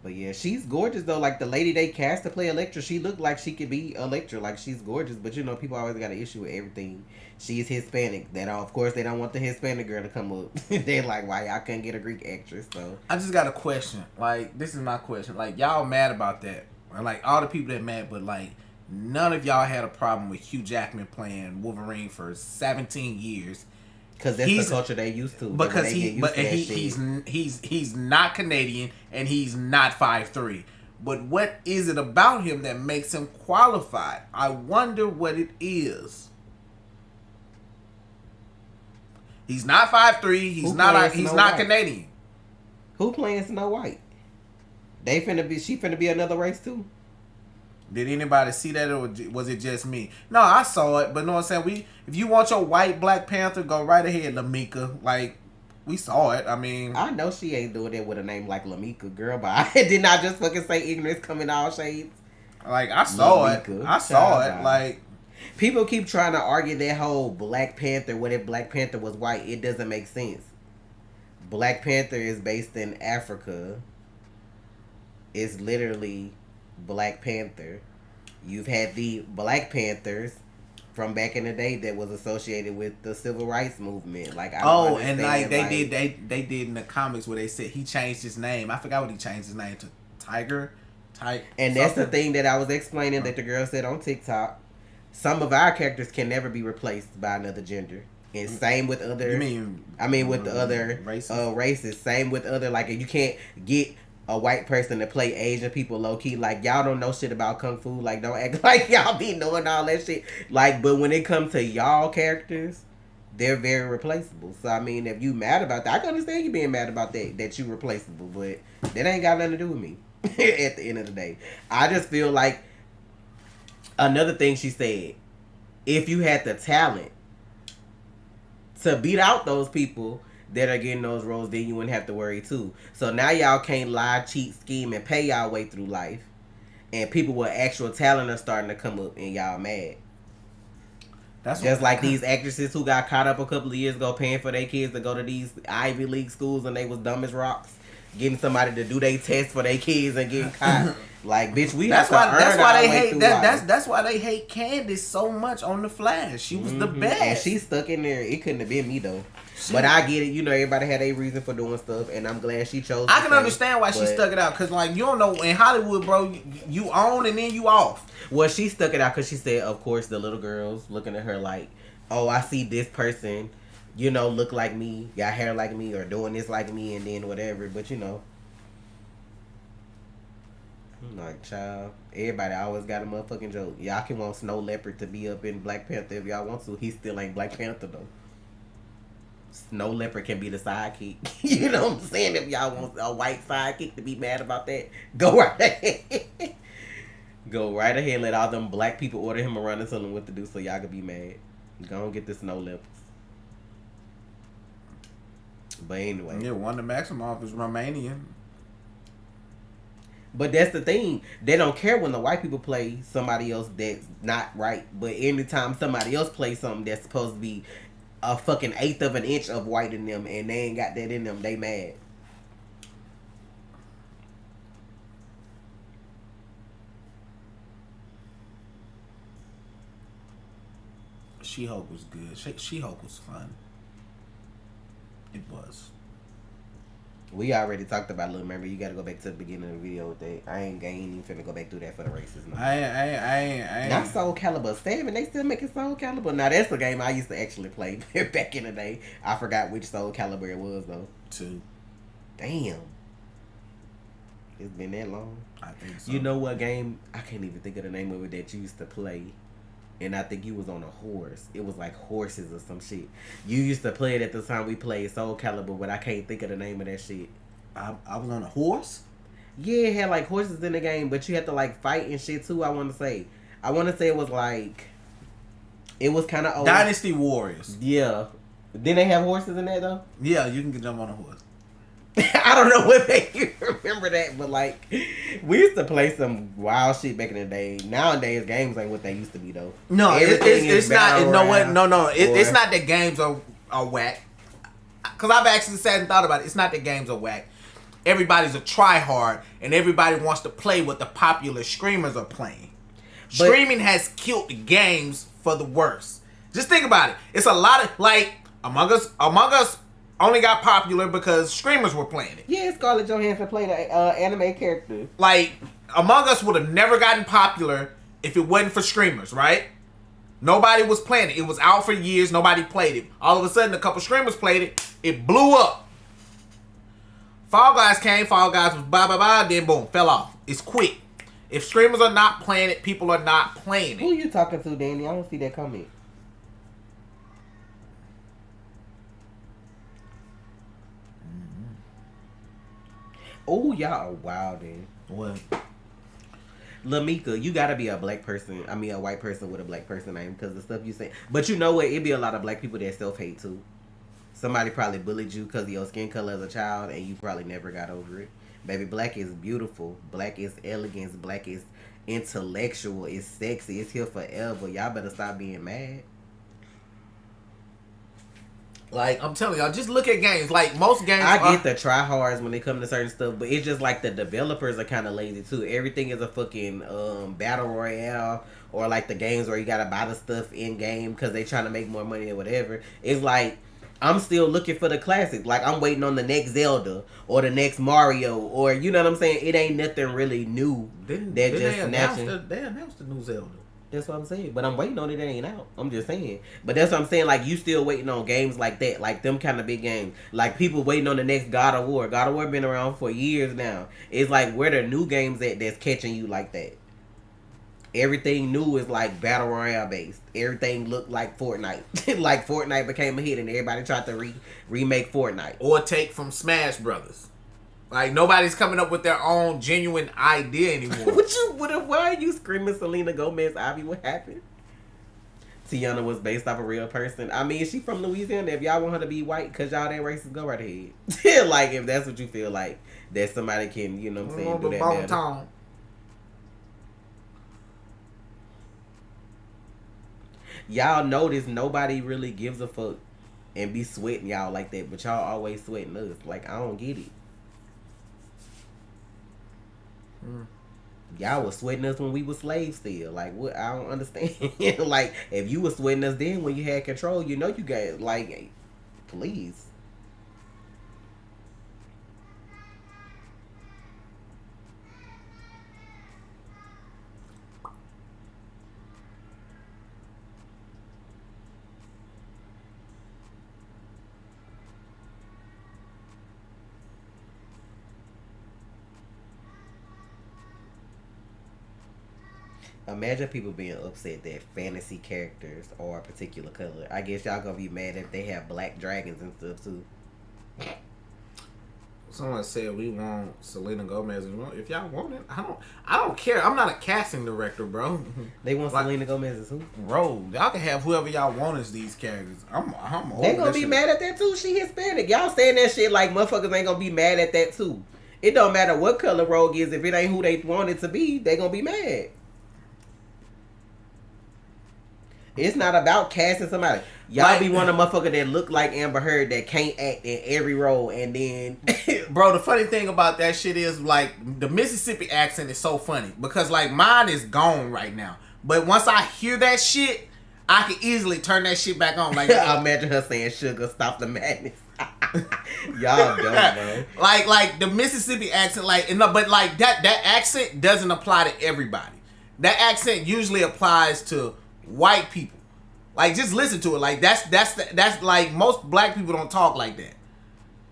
But yeah, she's gorgeous though. Like, the lady they cast to play Elektra, she looked like she could be Elektra. Like, she's gorgeous. But you know, people always got an issue with everything. She's Hispanic. That of course they don't want the Hispanic girl to come up. They're like, why y'all couldn't get a Greek actress? So I just got a question. Like, this is my question. Like, y'all mad about that? Like, all the people that mad, but like, none of y'all had a problem with Hugh Jackman playing Wolverine for 17 years. Because that's the culture they used to. Because he's not Canadian and he's not 5'3". But what is it about him that makes him qualified? I wonder what it is. He's not 5'3". He's not Canadian. Who playing Snow White? She finna be another race too. Did anybody see that, or was it just me? No, I saw it, but know what I'm saying? If you want your white Black Panther, go right ahead, Lamika. Like, we saw it. I mean, I know she ain't doing it with a name like Lamika, girl, but I did not just fucking say ignorance come in all shades. Like, I saw Lamika. I saw it. Like, people keep trying to argue that whole Black Panther. What if Black Panther was white? It doesn't make sense. Black Panther is based in Africa. It's literally Black Panther. You've had the Black Panthers from back in the day that was associated with the civil rights movement. Like, and like they did in the comics where they said he changed his name. I forgot what he changed his name to. Tiger. And that's the thing that I was explaining that the girl said on TikTok. Some of our characters can never be replaced by another gender. And same with other. With the other races. Same with other, like, you can't get a white person to play Asian people low key. Like, y'all don't know shit about kung fu. Like, don't act like y'all be knowing all that shit. Like, but when it comes to y'all characters, they're very replaceable. So I mean, if you mad about that, I can understand you being mad about that you replaceable, but that ain't got nothing to do with me. At the end of the day, I just feel like Another thing she said, if you had the talent to beat out those people that are getting those roles, then you wouldn't have to worry too. So now y'all can't lie, cheat, scheme, and pay y'all way through life. And people with actual talent are starting to come up and y'all mad. That's just like these actresses who got caught up a couple of years ago paying for their kids to go to these Ivy League schools and they was dumb as rocks. Getting somebody to do their test for their kids and getting caught. Like, bitch, we have to earn that's why they hate that. That's why they hate Candace so much on The Flash. She was the best. And she stuck in there. It couldn't have been me though. But I get it. You know, everybody had a reason for doing stuff, and I'm glad she chose. I can understand why she stuck it out, because like, you don't know, in Hollywood, bro, you on and then you off. Well, she stuck it out because she said, of course, the little girls looking at her like, oh, I see this person, you know, look like me, got hair like me, or doing this like me, and then whatever. But you know, I'm like, child, everybody always got a motherfucking joke. Y'all can want Snow Leopard to be up in Black Panther if y'all want to. He still ain't Black Panther though. Snow Leopard can be the sidekick. You know what I'm saying? If y'all want a white sidekick to be mad about that, go right ahead. Go right ahead. Let all them black people order him around and tell him what to do so y'all can be mad. Go and get the Snow Leopards. But anyway. Yeah, Wanda Maximoff is Romanian. But that's the thing. They don't care when the white people play somebody else that's not right. But anytime somebody else plays something that's supposed to be a fucking eighth of an inch of white in them and they ain't got that in them, they mad. She-Hulk was good. She-Hulk was fun. It was. We already talked about Little Mermaid. You got to go back to the beginning of the video with that. I ain't even finna go back through that for the races. No. I ain't. Not Soul Calibur 7. They still making Soul Calibur. Now that's the game I used to actually play back in the day. I forgot which Soul Calibur it was though. 2. Damn. It's been that long. I think so. You know what game? I can't even think of the name of it that you used to play. And I think you was on a horse. It was like horses or some shit. You used to play it at the time we played Soul Calibur, but I can't think of the name of that shit. I was on a horse? Yeah, it had like horses in the game, but you had to like fight and shit too, I want to say. I want to say it was like... It was kind of old. Dynasty Warriors. Yeah. Didn't they have horses in that though? Yeah, you can jump on a horse. I don't know what make you remember that, but like, we used to play some wild shit back in the day. Nowadays, games ain't what they used to be though. No, it's not. No. It's not that games are whack. Because I've actually sat and thought about it. It's not that games are whack. Everybody's a try-hard, and everybody wants to play what the popular streamers are playing. Streaming has killed the games for the worse. Just think about it. It's a lot of, like, Among Us only got popular because streamers were playing it. Yeah, Scarlett Johansson played an anime character. Like, Among Us would have never gotten popular if it wasn't for streamers, right? Nobody was playing it. It was out for years. Nobody played it. All of a sudden, a couple streamers played it. It blew up. Fall Guys came. Fall Guys was blah. Then boom, fell off. It's quick. If streamers are not playing it, people are not playing it. Who you talking to, Danny? I don't see that comment. Oh, y'all are wild, then. What? Lamika, you gotta be a black person. I mean, a white person with a black person name because the stuff you say. But you know what? It be a lot of black people that self-hate too. Somebody probably bullied you because of your skin color as a child, and you probably never got over it. Baby, black is beautiful. Black is elegance. Black is intellectual. It's sexy. It's here forever. Y'all better stop being mad. Like, I'm telling y'all, just look at games. Like, most games I get the try-hards when they come to certain stuff, but it's just like the developers are kind of lazy, too. Everything is a fucking battle royale, or like the games where you gotta buy the stuff in-game because they trying to make more money or whatever. It's like, I'm still looking for the classics. Like, I'm waiting on the next Zelda, or the next Mario, or, you know what I'm saying? It ain't nothing really new. They announced the new Zelda. That's what I'm saying. But I'm waiting on it. It ain't out. I'm just saying. But that's what I'm saying. Like, you still waiting on games like that. Like, them kind of big games. Like, people waiting on the next God of War. God of War been around for years now. It's like, where the new games at that's catching you like that? Everything new is like Battle Royale based. Everything looked like Fortnite. Like, Fortnite became a hit and everybody tried to remake Fortnite. Or take from Smash Brothers. Like, nobody's coming up with their own genuine idea anymore. Why are you screaming Selena Gomez, Ivy? What happened? Tiana was based off a real person. I mean, she from Louisiana. If y'all want her to be white, because y'all that racist, go right ahead. Like, if that's what you feel like, that somebody can, you know what I'm saying, do that better. Y'all notice nobody really gives a fuck and be sweating y'all like that, but y'all always sweating us. Like, I don't get it. Y'all was sweating us when we were slaves still. Like, what? I don't understand. Like, if you was sweating us then when you had control, you know you got, like, please. Imagine people being upset that fantasy characters are a particular color. I guess y'all gonna be mad if they have black dragons and stuff too. Someone said we want Selena Gomez. If y'all want it, I don't care. I'm not a casting director, bro. They want like, Selena Gomez as who? Bro, y'all can have whoever y'all want as these characters. I'm they gonna be mad at that too. She Hispanic. Y'all saying that shit like motherfuckers ain't gonna be mad at that too. It don't matter what color Rogue is. If it ain't who they want it to be, they gonna be mad. It's not about casting somebody. Y'all like, be one of the motherfucker that look like Amber Heard that can't act in every role, and then bro, the funny thing about that shit is like the Mississippi accent is so funny because like mine is gone right now. But once I hear that shit, I can easily turn that shit back on. Like I imagine her saying "Sugar, stop the madness." Y'all dumb, bro. Like the Mississippi accent, like but like that accent doesn't apply to everybody. That accent usually applies to white people. Like just listen to it. Like that's like most black people don't talk like that.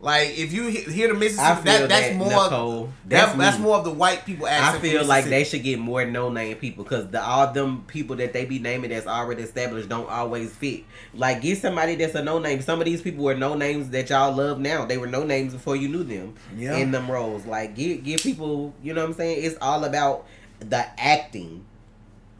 Like if you hear the Mississippi, that's more that's more of the white people accent. I feel like they should get more no-name people because all them people that they be naming that's already established don't always fit. Like get somebody that's a no-name. Some of these people were no-names that y'all love now. They were no-names before you knew them in them roles. Like get people. You know what I'm saying? It's all about the acting.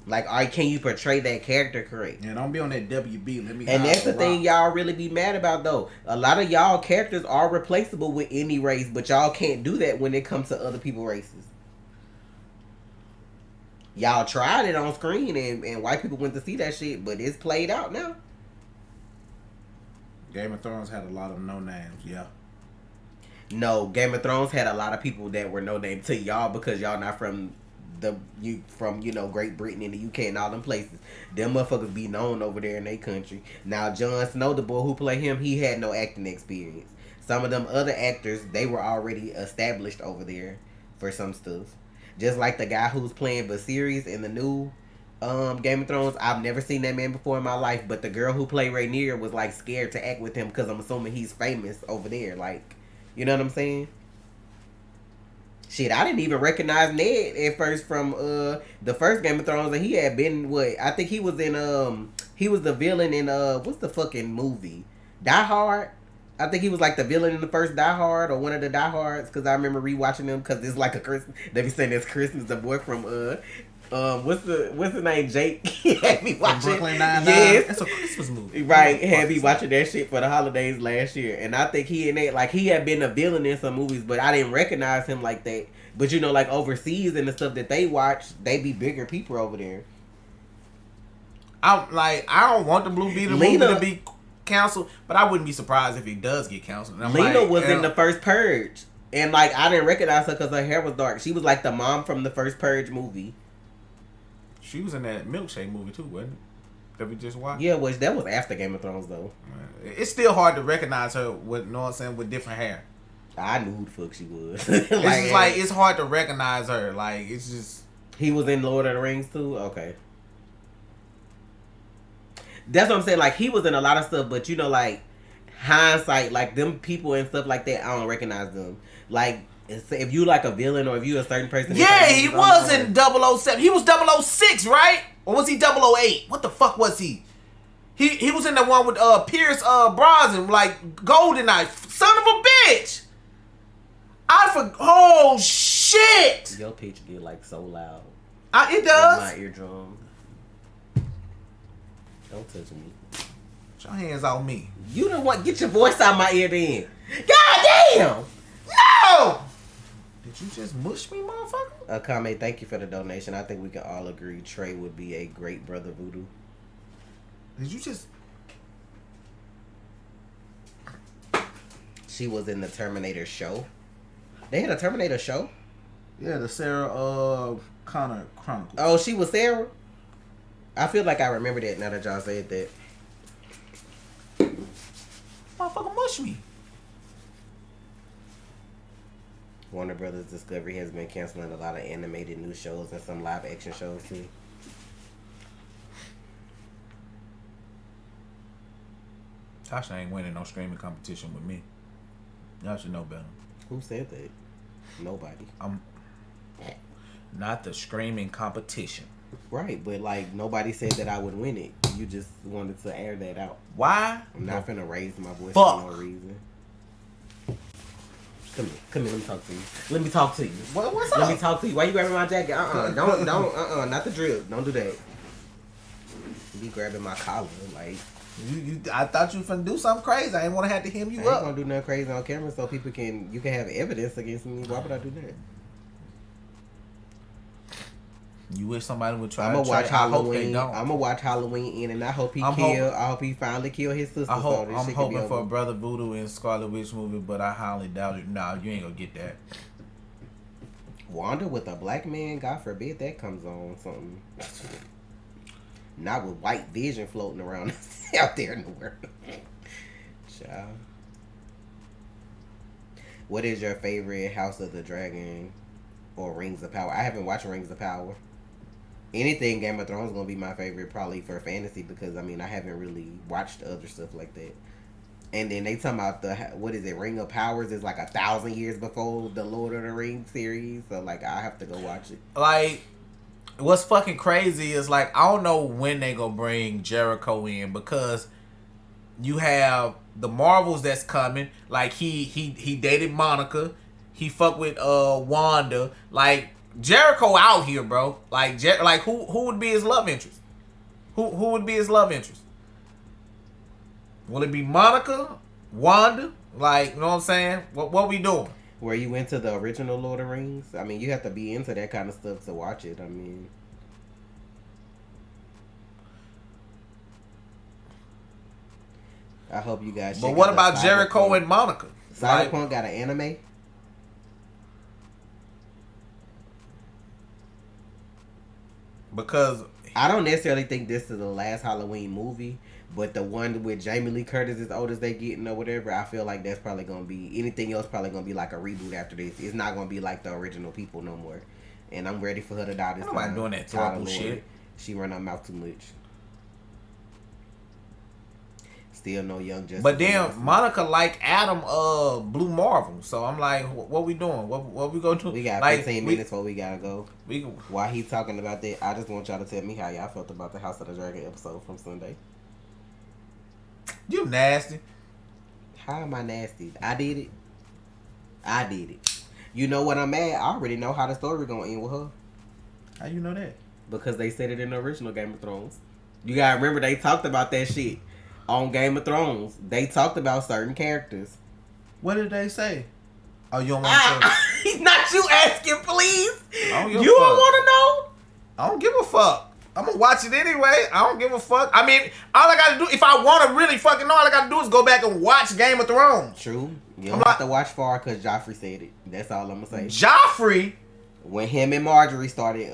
Like, can you portray that character correct? Yeah, don't be on that WB. Let me. And that's the thing y'all really be mad about, though. A lot of y'all characters are replaceable with any race, but y'all can't do that when it comes to other people's races. Y'all tried it on screen, and white people went to see that shit, but it's played out now. Game of Thrones had a lot of no names, yeah. No, Game of Thrones had a lot of people that were no name to y'all because y'all not from Great Britain and the UK and all them places. Them motherfuckers be known over there in their country. Now Jon Snow, the boy who played him, he had no acting experience. Some of them other actors, they were already established over there for some stuff. Just like the guy who's playing Viserys in the new Game of Thrones. I've never seen that man before in my life, but the girl who played Rhaenyra was like scared to act with him because I'm assuming he's famous over there. Like, you know what I'm saying? Shit, I didn't even recognize Ned at first from the first Game of Thrones, and he had been I think he was in he was the villain in what's the fucking movie? Die Hard. I think he was like the villain in the first Die Hard or one of the Die Hards because I remember rewatching them because it's like a Christmas. They be saying it's Christmas. The boy from what's the name? Jake. He had me watching. Brooklyn Nine-Nine. Yes, it's a Christmas movie. Right, had me watching that shit for the holidays last year, and I think he and that like he had been a villain in some movies, but I didn't recognize him like that. But you know, like overseas and the stuff that they watch, they be bigger people over there. I don't want the Blue Beetle movie to be canceled, but I wouldn't be surprised if he does get canceled. Lena was in the first Purge, and like I didn't recognize her because her hair was dark. She was like the mom from the first Purge movie. She was in that Milkshake movie too, wasn't it? That we just watched. Yeah, that was after Game of Thrones though. It's still hard to recognize her with, know what I'm saying, with different hair. I knew who the fuck she was. It's hard to recognize her. Like it's just. He was in Lord of the Rings too. Okay. That's what I'm saying. Like he was in a lot of stuff, but you know, like hindsight, like them people and stuff like that, I don't recognize them. Like. If you like a villain or if you a certain person. Yeah, he was in 007. He was 006, right? Or was he 008? What the fuck was he? He was in the one with Pierce Brosnan, like GoldenEye. Son of a bitch. Oh shit! Your pitch get like so loud. It does. My eardrum. Don't touch me. Put your hands on me. You don't want get your voice out my ear then. God damn! No! Did you just mush me, motherfucker? Akame, thank you for the donation. I think we can all agree Trey would be a great brother Voodoo. Did you just... She was in the Terminator show. They had a Terminator show? Yeah, the Sarah Connor Chronicles. Oh, she was Sarah? I feel like I remember that now that y'all said that. Motherfucker mush me. Warner Brothers Discovery has been canceling a lot of animated new shows and some live action shows too. Tasha ain't winning no streaming competition with me. Y'all should know better. Who said that? Nobody. I'm not the streaming competition. Right, but like nobody said that I would win it. You just wanted to air that out. Why? I'm not finna raise my voice Fuck. for no reason. Come here, let me talk to you. Let me talk to you. What's up? Let me talk to you. Why you grabbing my jacket? Don't, not the drip. Don't do that. You be grabbing my collar, like. I thought you finna do something crazy. I didn't want to have to hem you I ain't up. gonna do nothing crazy on camera so you can have evidence against me. Why would I do that? You wish somebody would try. I'm gonna watch Halloween. Halloween. I hope they don't. I'm gonna watch Halloween and I hope he I hope he finally kill his sister. I'm so hoping for a Brother Voodoo in Scarlet Witch movie, but I highly doubt it. Nah, you ain't gonna get that. Wanda with a black man, God forbid that comes on something. Not with white vision floating around out there in the world. Child. What is your favorite House of the Dragon or Rings of Power? I haven't watched Rings of Power. Anything Game of Thrones is gonna be my favorite, probably for fantasy, because I mean I haven't really watched other stuff like that. And then they talking about what is it? Ring of Powers is like 1,000 years before the Lord of the Rings series, so like I have to go watch it. Like, what's fucking crazy is like I don't know when they gonna bring Jericho in, because you have the Marvels that's coming. Like he dated Monica, he fucked with Wanda. Like Jericho out here, bro. Like who would be his love interest? Who would be his love interest? Will it be Monica, Wanda? Like, you know what I'm saying? What we doing? Were you into the original Lord of the Rings? I mean, you have to be into that kind of stuff to watch it. I mean, I hope you guys. But what about Jericho and Monica? Cyberpunk got an anime. Because I don't necessarily think this is the last Halloween movie, but the one with Jamie Lee Curtis is old as they getting or whatever, I feel like that's probably gonna be anything else. Probably gonna be like a reboot after this. It's not gonna be like the original people no more. And I'm ready for her to die this time. Nobody doing that terrible shit. She run her mouth too much. Still no Young Justice. But then Monica like Adam Blue Marvel. So I'm like, what we doing? What we gonna do? We got like, 15 minutes before we gotta go. We While he's talking about that, I just want y'all to tell me how y'all felt about the House of the Dragon episode from Sunday. You nasty. How am I nasty? I did it. You know what I'm mad? I already know how the story gonna end with her. How you know that? Because they said it in the original Game of Thrones. You gotta remember they talked about that shit on Game of Thrones. They talked about certain characters. What did they say? Oh, you don't want to tell? Not you asking, please. You don't don't want to know? I don't give a fuck. I'm gonna watch it anyway. I don't give a fuck. I mean, all I gotta do, if I want to really fucking know, all I gotta do is go back and watch Game of Thrones. True. You don't have to watch far because Joffrey said it. That's all I'm gonna say. Joffrey? When him and Marjorie started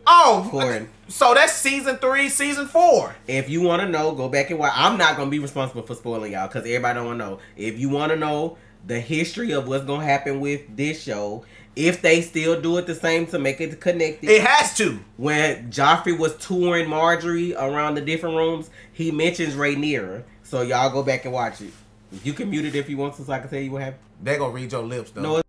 courting. So that's season 3, season 4. If you want to know, go back and watch. I'm not gonna be responsible for spoiling y'all because everybody don't want to know. If you want to know the history of what's gonna happen with this show, if they still do it the same to make it connected, it has to. When Joffrey was touring Marjorie around the different rooms, he mentions Rhaenyra. So y'all go back and watch it. You can mute it if you want to, so I can tell you what happened. They gonna read your lips though. No,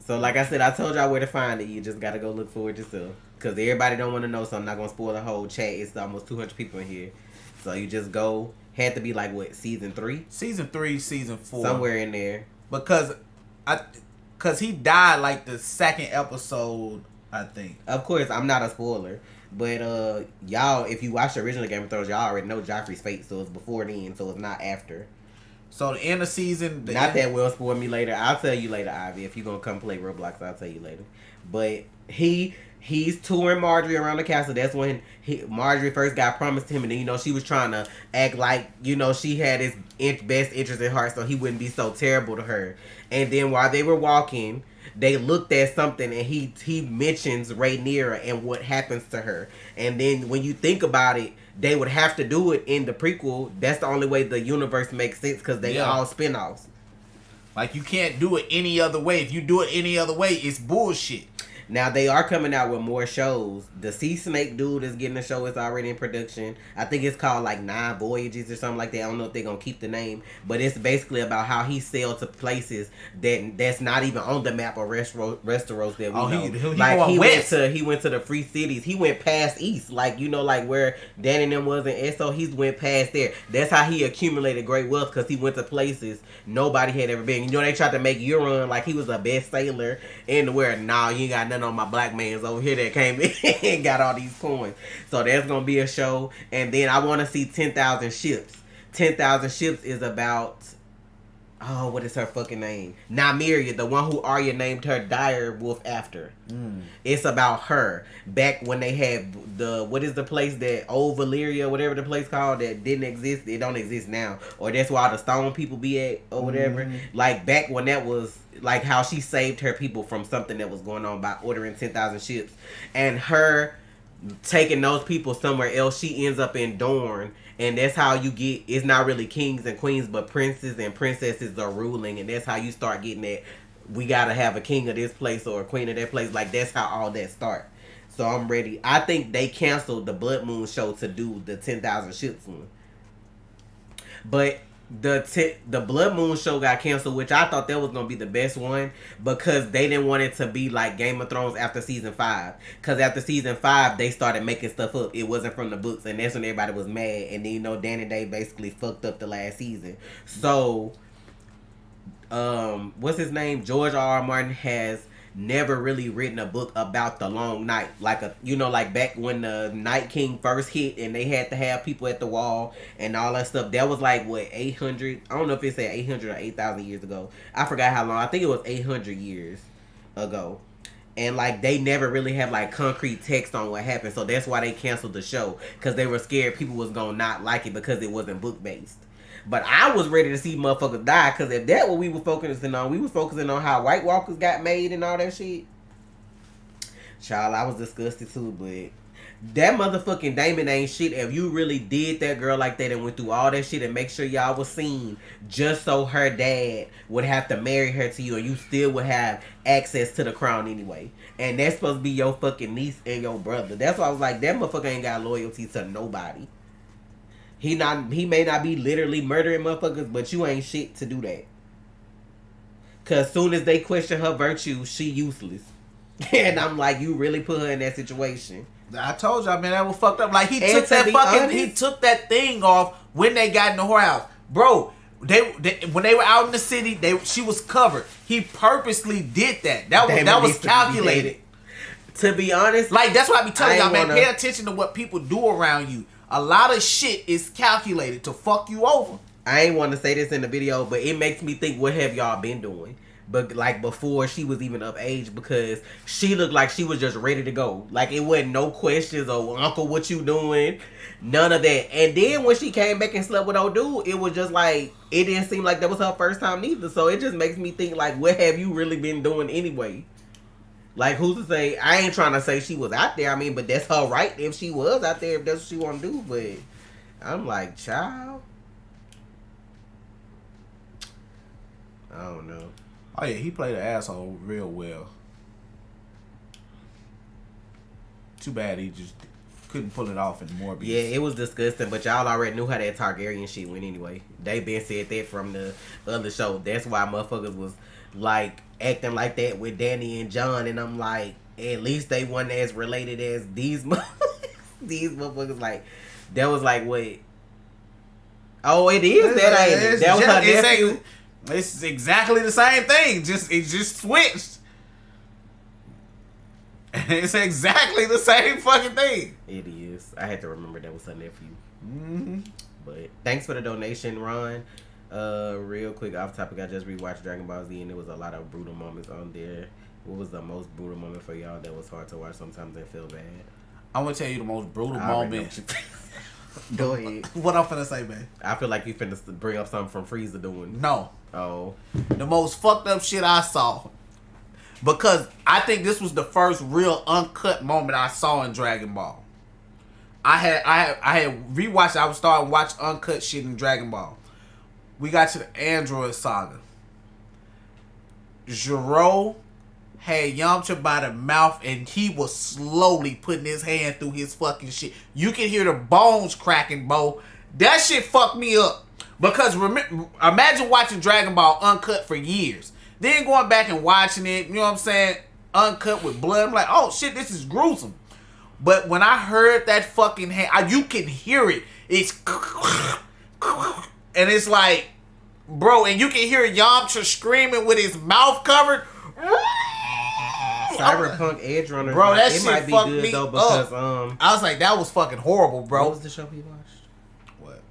So like I said, I told y'all where to find it. You just gotta go look for it yourself. Cause everybody don't want to know, so I'm not gonna spoil the whole chat. It's almost 200 people in here, so you just go. Had to be like what, season 3? Season 3, season 4, somewhere in there. Because he died like the second episode, I think. Of course, I'm not a spoiler, but y'all, if you watch the original Game of Thrones, y'all already know Joffrey's fate, so it's before then, so it's not after. So the end of season, that will spoil me later. I'll tell you later, Ivy. If you gonna come play Roblox, I'll tell you later. But he's touring Marjorie around the castle. That's when Marjorie first got promised to him, and then she was trying to act like she had his best interest at heart, so he wouldn't be so terrible to her. And then while they were walking, they looked at something, and he mentions Rhaenyra and what happens to her. And then when you think about it, they would have to do it in the prequel. That's the only way the universe makes sense, because they all spinoffs. Like, you can't do it any other way. If you do it any other way, it's bullshit. Now, they are coming out with more shows. The Sea Snake dude is getting a show. It's already in production. I think it's called like 9 Voyages or something like that. I don't know if they're going to keep the name. But it's basically about how he sailed to places that's not even on the map of Westeros that we know. He went to the free cities. He went past East. Like where Dan and them was in Esso. He went past there. That's how he accumulated great wealth, because he went to places nobody had ever been. They tried to make Euron like he was the best sailor in the world. Nah, you ain't got nothing on my black man's over here that came in and got all these coins. So there's gonna be a show, and then I want to see 10,000 Ships. 10,000 Ships is about what is her fucking name? Nymeria, the one who Arya named her dire wolf after. It's about her back when they had what is the place that Old Valyria, whatever the place called, that didn't exist. It don't exist now, or that's where all the stone people be at or whatever. Like back when that was like how she saved her people from something that was going on by ordering 10,000 ships, and her taking those people somewhere else. She ends up in Dorne. And that's how you get, it's not really kings and queens, but princes and princesses are ruling. And that's how you start getting that, we got to have a king of this place or a queen of that place. Like, that's how all that start. So I'm ready. I think they canceled the Blood Moon show to do the 10,000 Ships one. But the Blood Moon show got canceled, which I thought that was going to be the best one, because they didn't want it to be like Game of Thrones after season 5. Because after season 5, they started making stuff up. It wasn't from the books, and that's when everybody was mad. And then, Dan and Dave basically fucked up the last season. So, what's his name? George R.R. Martin has never really written a book about the Long Night, like like back when the Night King first hit and they had to have people at the wall and all that stuff. That was like 800, I don't know if it said 800 or 8,000 years ago. I forgot how long. I think it was 800 years ago. And like they never really have like concrete text on what happened, so that's why they canceled the show, because they were scared people was gonna not like it because it wasn't book based. But I was ready to see motherfuckers die, because if that what we were focusing on, we were focusing on how White Walkers got made and all that shit. Child, I was disgusted too, but that motherfucking Damon ain't shit. If you really did that girl like that and went through all that shit and make sure y'all was seen just so her dad would have to marry her to you and you still would have access to the crown anyway. And that's supposed to be your fucking niece and your brother. That's why I was like, that motherfucker ain't got loyalty to nobody. He may not be literally murdering motherfuckers, but you ain't shit to do that. Cause soon as they question her virtue, she useless. And I'm like, you really put her in that situation. I told y'all, man, that was fucked up. Like he took that thing off when they got in the whorehouse, bro. They when they were out in the city, she was covered. He purposely did that. That was calculated. To be honest, like that's why I be telling y'all, man, pay attention to what people do around you. A lot of shit is calculated to fuck you over. I ain't want to say this in the video, but it makes me think, what have y'all been doing? But like before she was even of age, because she looked like she was just ready to go. Like it wasn't no questions, oh uncle, what you doing? None of that. And then when she came back and slept with old dude, it was just like, it didn't seem like that was her first time neither. So it just makes me think, like, what have you really been doing anyway? Like, who's to say? I ain't trying to say she was out there. I mean, but that's her right if she was out there, if that's what she want to do. But I'm like, child, I don't know. Oh yeah, he played an asshole real well. Too bad he just couldn't pull it off in Morbius. Yeah, it was disgusting, but y'all already knew how that Targaryen shit went anyway. They been said that from the other show. That's why motherfuckers was like acting like that with Danny and John, and I'm like, at least they wasn't as related as these these motherfuckers. Like, that was like, what? Oh, it is that, ain't it? That was her nephew. It's exactly the same thing. It just switched. It's exactly the same fucking thing. It is. I had to remember that was her nephew. Mm-hmm. But thanks for the donation, Ron. Real quick off topic, I just rewatched Dragon Ball Z and there was a lot of brutal moments on there. What was the most brutal moment for y'all that was hard to watch sometimes and feel bad? I'm gonna tell you the most brutal moment. Go ahead. What I'm finna say, man? I feel like you finna bring up something from Frieza doing. No. Oh. The most fucked up shit I saw. Because I think this was the first real uncut moment I saw in Dragon Ball. I had rewatched. I was starting to watch uncut shit in Dragon Ball. We got to the Android Saga. Zoro had Yamcha by the mouth and he was slowly putting his hand through his fucking shit. You can hear the bones cracking, Bo. That shit fucked me up. Because imagine watching Dragon Ball uncut for years. Then going back and watching it, you know what I'm saying, uncut with blood. I'm like, oh shit, this is gruesome. But when I heard that fucking hand, you can hear it. It's and it's like, bro, and you can hear Yamcha screaming with his mouth covered. Cyberpunk Edge Runner, bro, that it shit might be fucked good me though because up. I was like, that was fucking horrible, bro. What was the show he watched? What?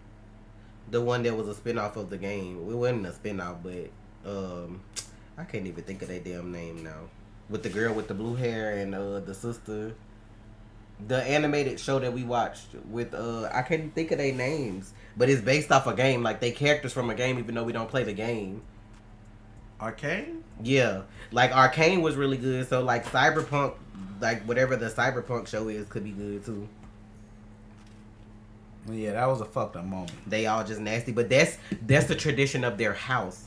The one that was a spinoff of the game. It wasn't a spinoff, but I can't even think of that damn name now. With the girl with the blue hair and the sister. The animated show that we watched with I can't think of their names, but it's based off a game. Like, they characters from a game, even though we don't play the game. Arcane? Yeah, like Arcane was really good. So like Cyberpunk, like whatever the Cyberpunk show is, could be good too. Yeah, that was a fucked up moment. They all just nasty, but that's the tradition of their house.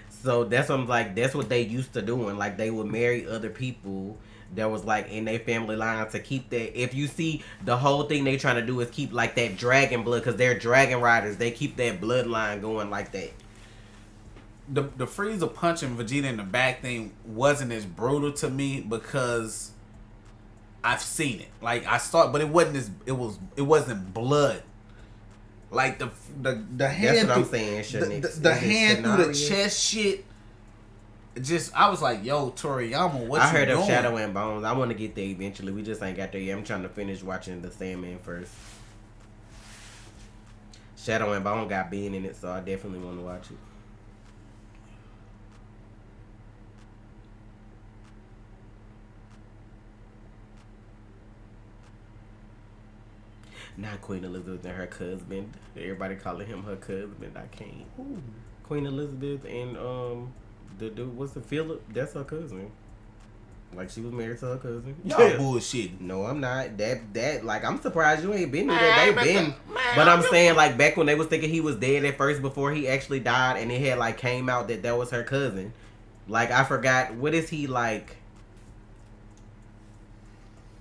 So that's what I'm like. That's what they used to doing. Like, they would marry other people that was like in their family line to keep that. If you see, the whole thing they trying to do is keep like that dragon blood, because they're dragon riders. They keep that bloodline going like that. The Frieza punching Vegeta in the back thing wasn't as brutal to me because I've seen it. Like, I saw it, but it wasn't blood. Like the hand. That's what I'm saying. The hand through the chest shit. Just, I was like, yo, Toriyama, what you doing? I heard of Shadow and Bones. I want to get there eventually. We just ain't got there yet. I'm trying to finish watching The Sandman first. Shadow and Bone got Bean in it, so I definitely want to watch it. Not Queen Elizabeth and her husband. Everybody calling him her husband. I can't. Ooh. Queen Elizabeth and the dude, what's the Philip? That's her cousin. Like, she was married to her cousin. Y'all bullshit. No, I'm not. That like, I'm surprised you ain't been there. They been. But I'm saying, like, back when they was thinking he was dead at first before he actually died, and it had like came out that was her cousin. Like, I forgot, what is he like?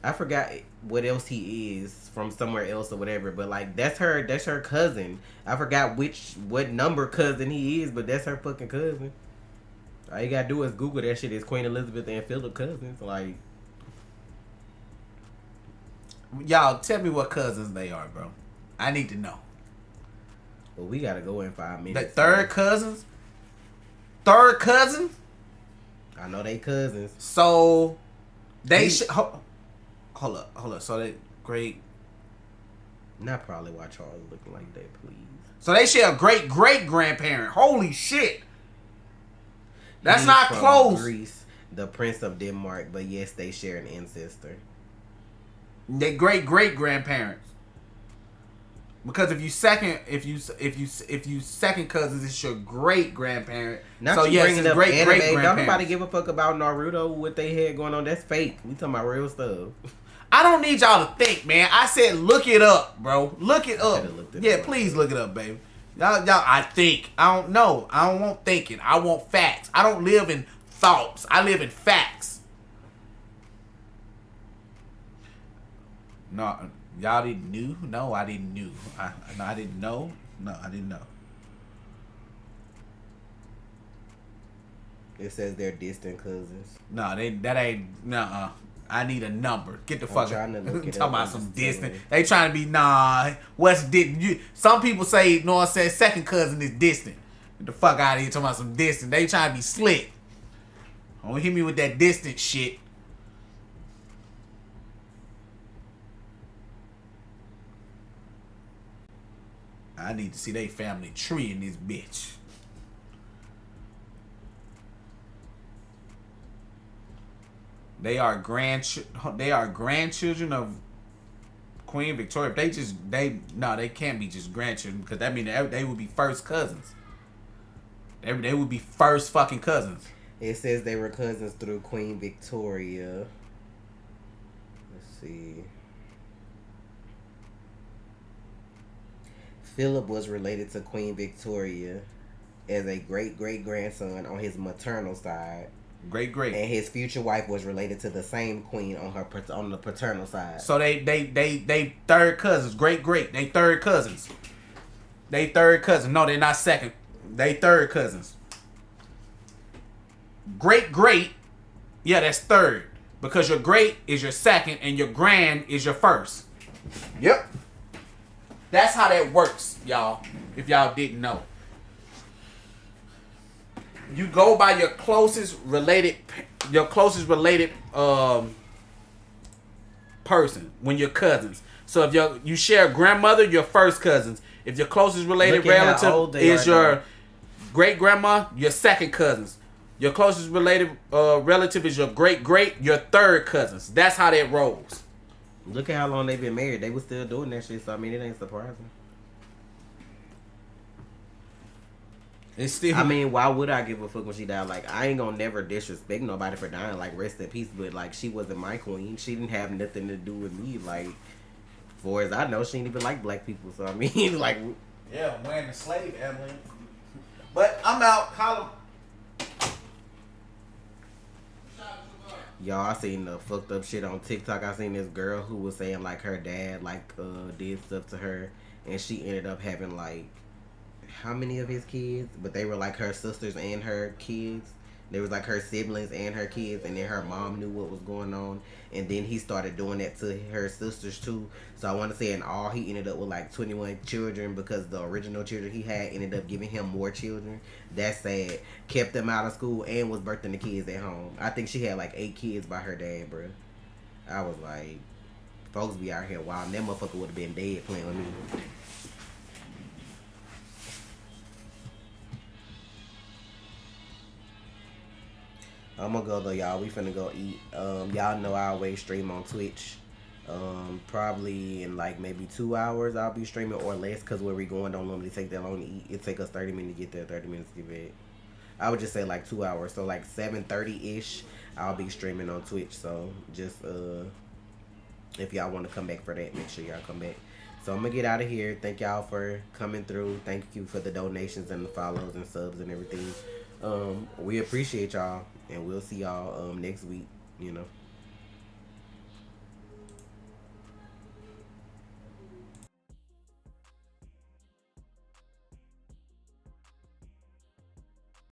I forgot what else he is from somewhere else or whatever, but like, that's her cousin. I forgot what number cousin he is, but that's her fucking cousin. All you gotta do is Google that shit. It's Queen Elizabeth and Philip cousins. Like, y'all tell me what cousins they are, bro. I need to know. Well, we gotta go in 5 minutes. The third cousins? Third cousins? I know they cousins. So they hold up. So they great. Not probably why Charles looking like that, please. So they share a great grandparent. Holy shit. That's not close. Greece, the Prince of Denmark, but yes, they share an ancestor. They great grandparents. Because if you second cousins, it's your great grandparent. Not so yes, it's great grandparents. Don't nobody give a fuck about Naruto, what they had going on. That's fake. We talking about real stuff. I don't need y'all to think, man. I said look it up, bro. Look it up. Yeah, please look it up, baby. Y'all, I think. I don't know. I don't want thinking. I want facts. I don't live in thoughts. I live in facts. No, Y'all didn't knew? No, I didn't knew. I didn't know. No, I didn't know. It says they're distant cousins. No, that ain't. Nuh-uh. I need a number. Get the fuck out. Trying to look it Talking up. about some distant. They trying to be what's distant? Some people say, you know what I'm saying, second cousin is distant. Get the fuck out of here talking about some distant. They trying to be slick. Don't hit me with that distant shit. I need to see they family tree in this bitch. They are grandchildren of Queen Victoria. They can't be just grandchildren because that means they would be first cousins. They would be first fucking cousins. It says they were cousins through Queen Victoria. Let's see. Philip was related to Queen Victoria as a great-great-grandson on his maternal side. Great. And his future wife was related to the same queen on the paternal side. So they third cousins. Great. They third cousins. No, they're not second. They third cousins. Great. Yeah, that's third. Because your great is your second and your grand is your first. Yep. That's how that works, y'all. If y'all didn't know. You go by your closest related person when you're cousins. So if you share a grandmother, your first cousins. If your closest related relative is your great grandma, your second cousins. Your closest related relative is your great, your third cousins. That's how that rolls. Look at how long they've been married. They were still doing that shit, so I mean, it ain't surprising. It's still. I mean, why would I give a fuck when she died? Like, I ain't gonna never disrespect nobody for dying. Like, rest in peace. But like, she wasn't my queen. She didn't have nothing to do with me. Like, for as I know, she didn't even like black people. So I mean, like, yeah, wearing the slave emblem. But I'm out. Holla. Y'all, I seen the fucked up shit on TikTok. I seen this girl who was saying like her dad like did stuff to her, and she ended up having like how many of his kids? But they were like her sisters and her kids. There was like her siblings and her kids, and then her mom knew what was going on, and then he started doing that to her sisters too. So I want to say in all he ended up with like 21 children because the original children he had ended up giving him more children. That's sad. Kept them out of school and was birthing the kids at home. I think she had like 8 kids by her dad, bro. I was like, folks be out here wild. That motherfucker would have been dead playing with me. I'm gonna go though, y'all. We finna go eat. Y'all know I always stream on Twitch. Probably in like maybe 2 hours I'll be streaming or less, because where we going don't normally take that long to eat. It take us 30 minutes to get there, 30 minutes to get back. I would just say like 2 hours. So like 7:30-ish I'll be streaming on Twitch. So just if y'all want to come back for that, make sure y'all come back. So I'm gonna get out of here. Thank y'all for coming through. Thank you for the donations and the follows and subs and everything. We appreciate y'all, and we'll see y'all next week, you know.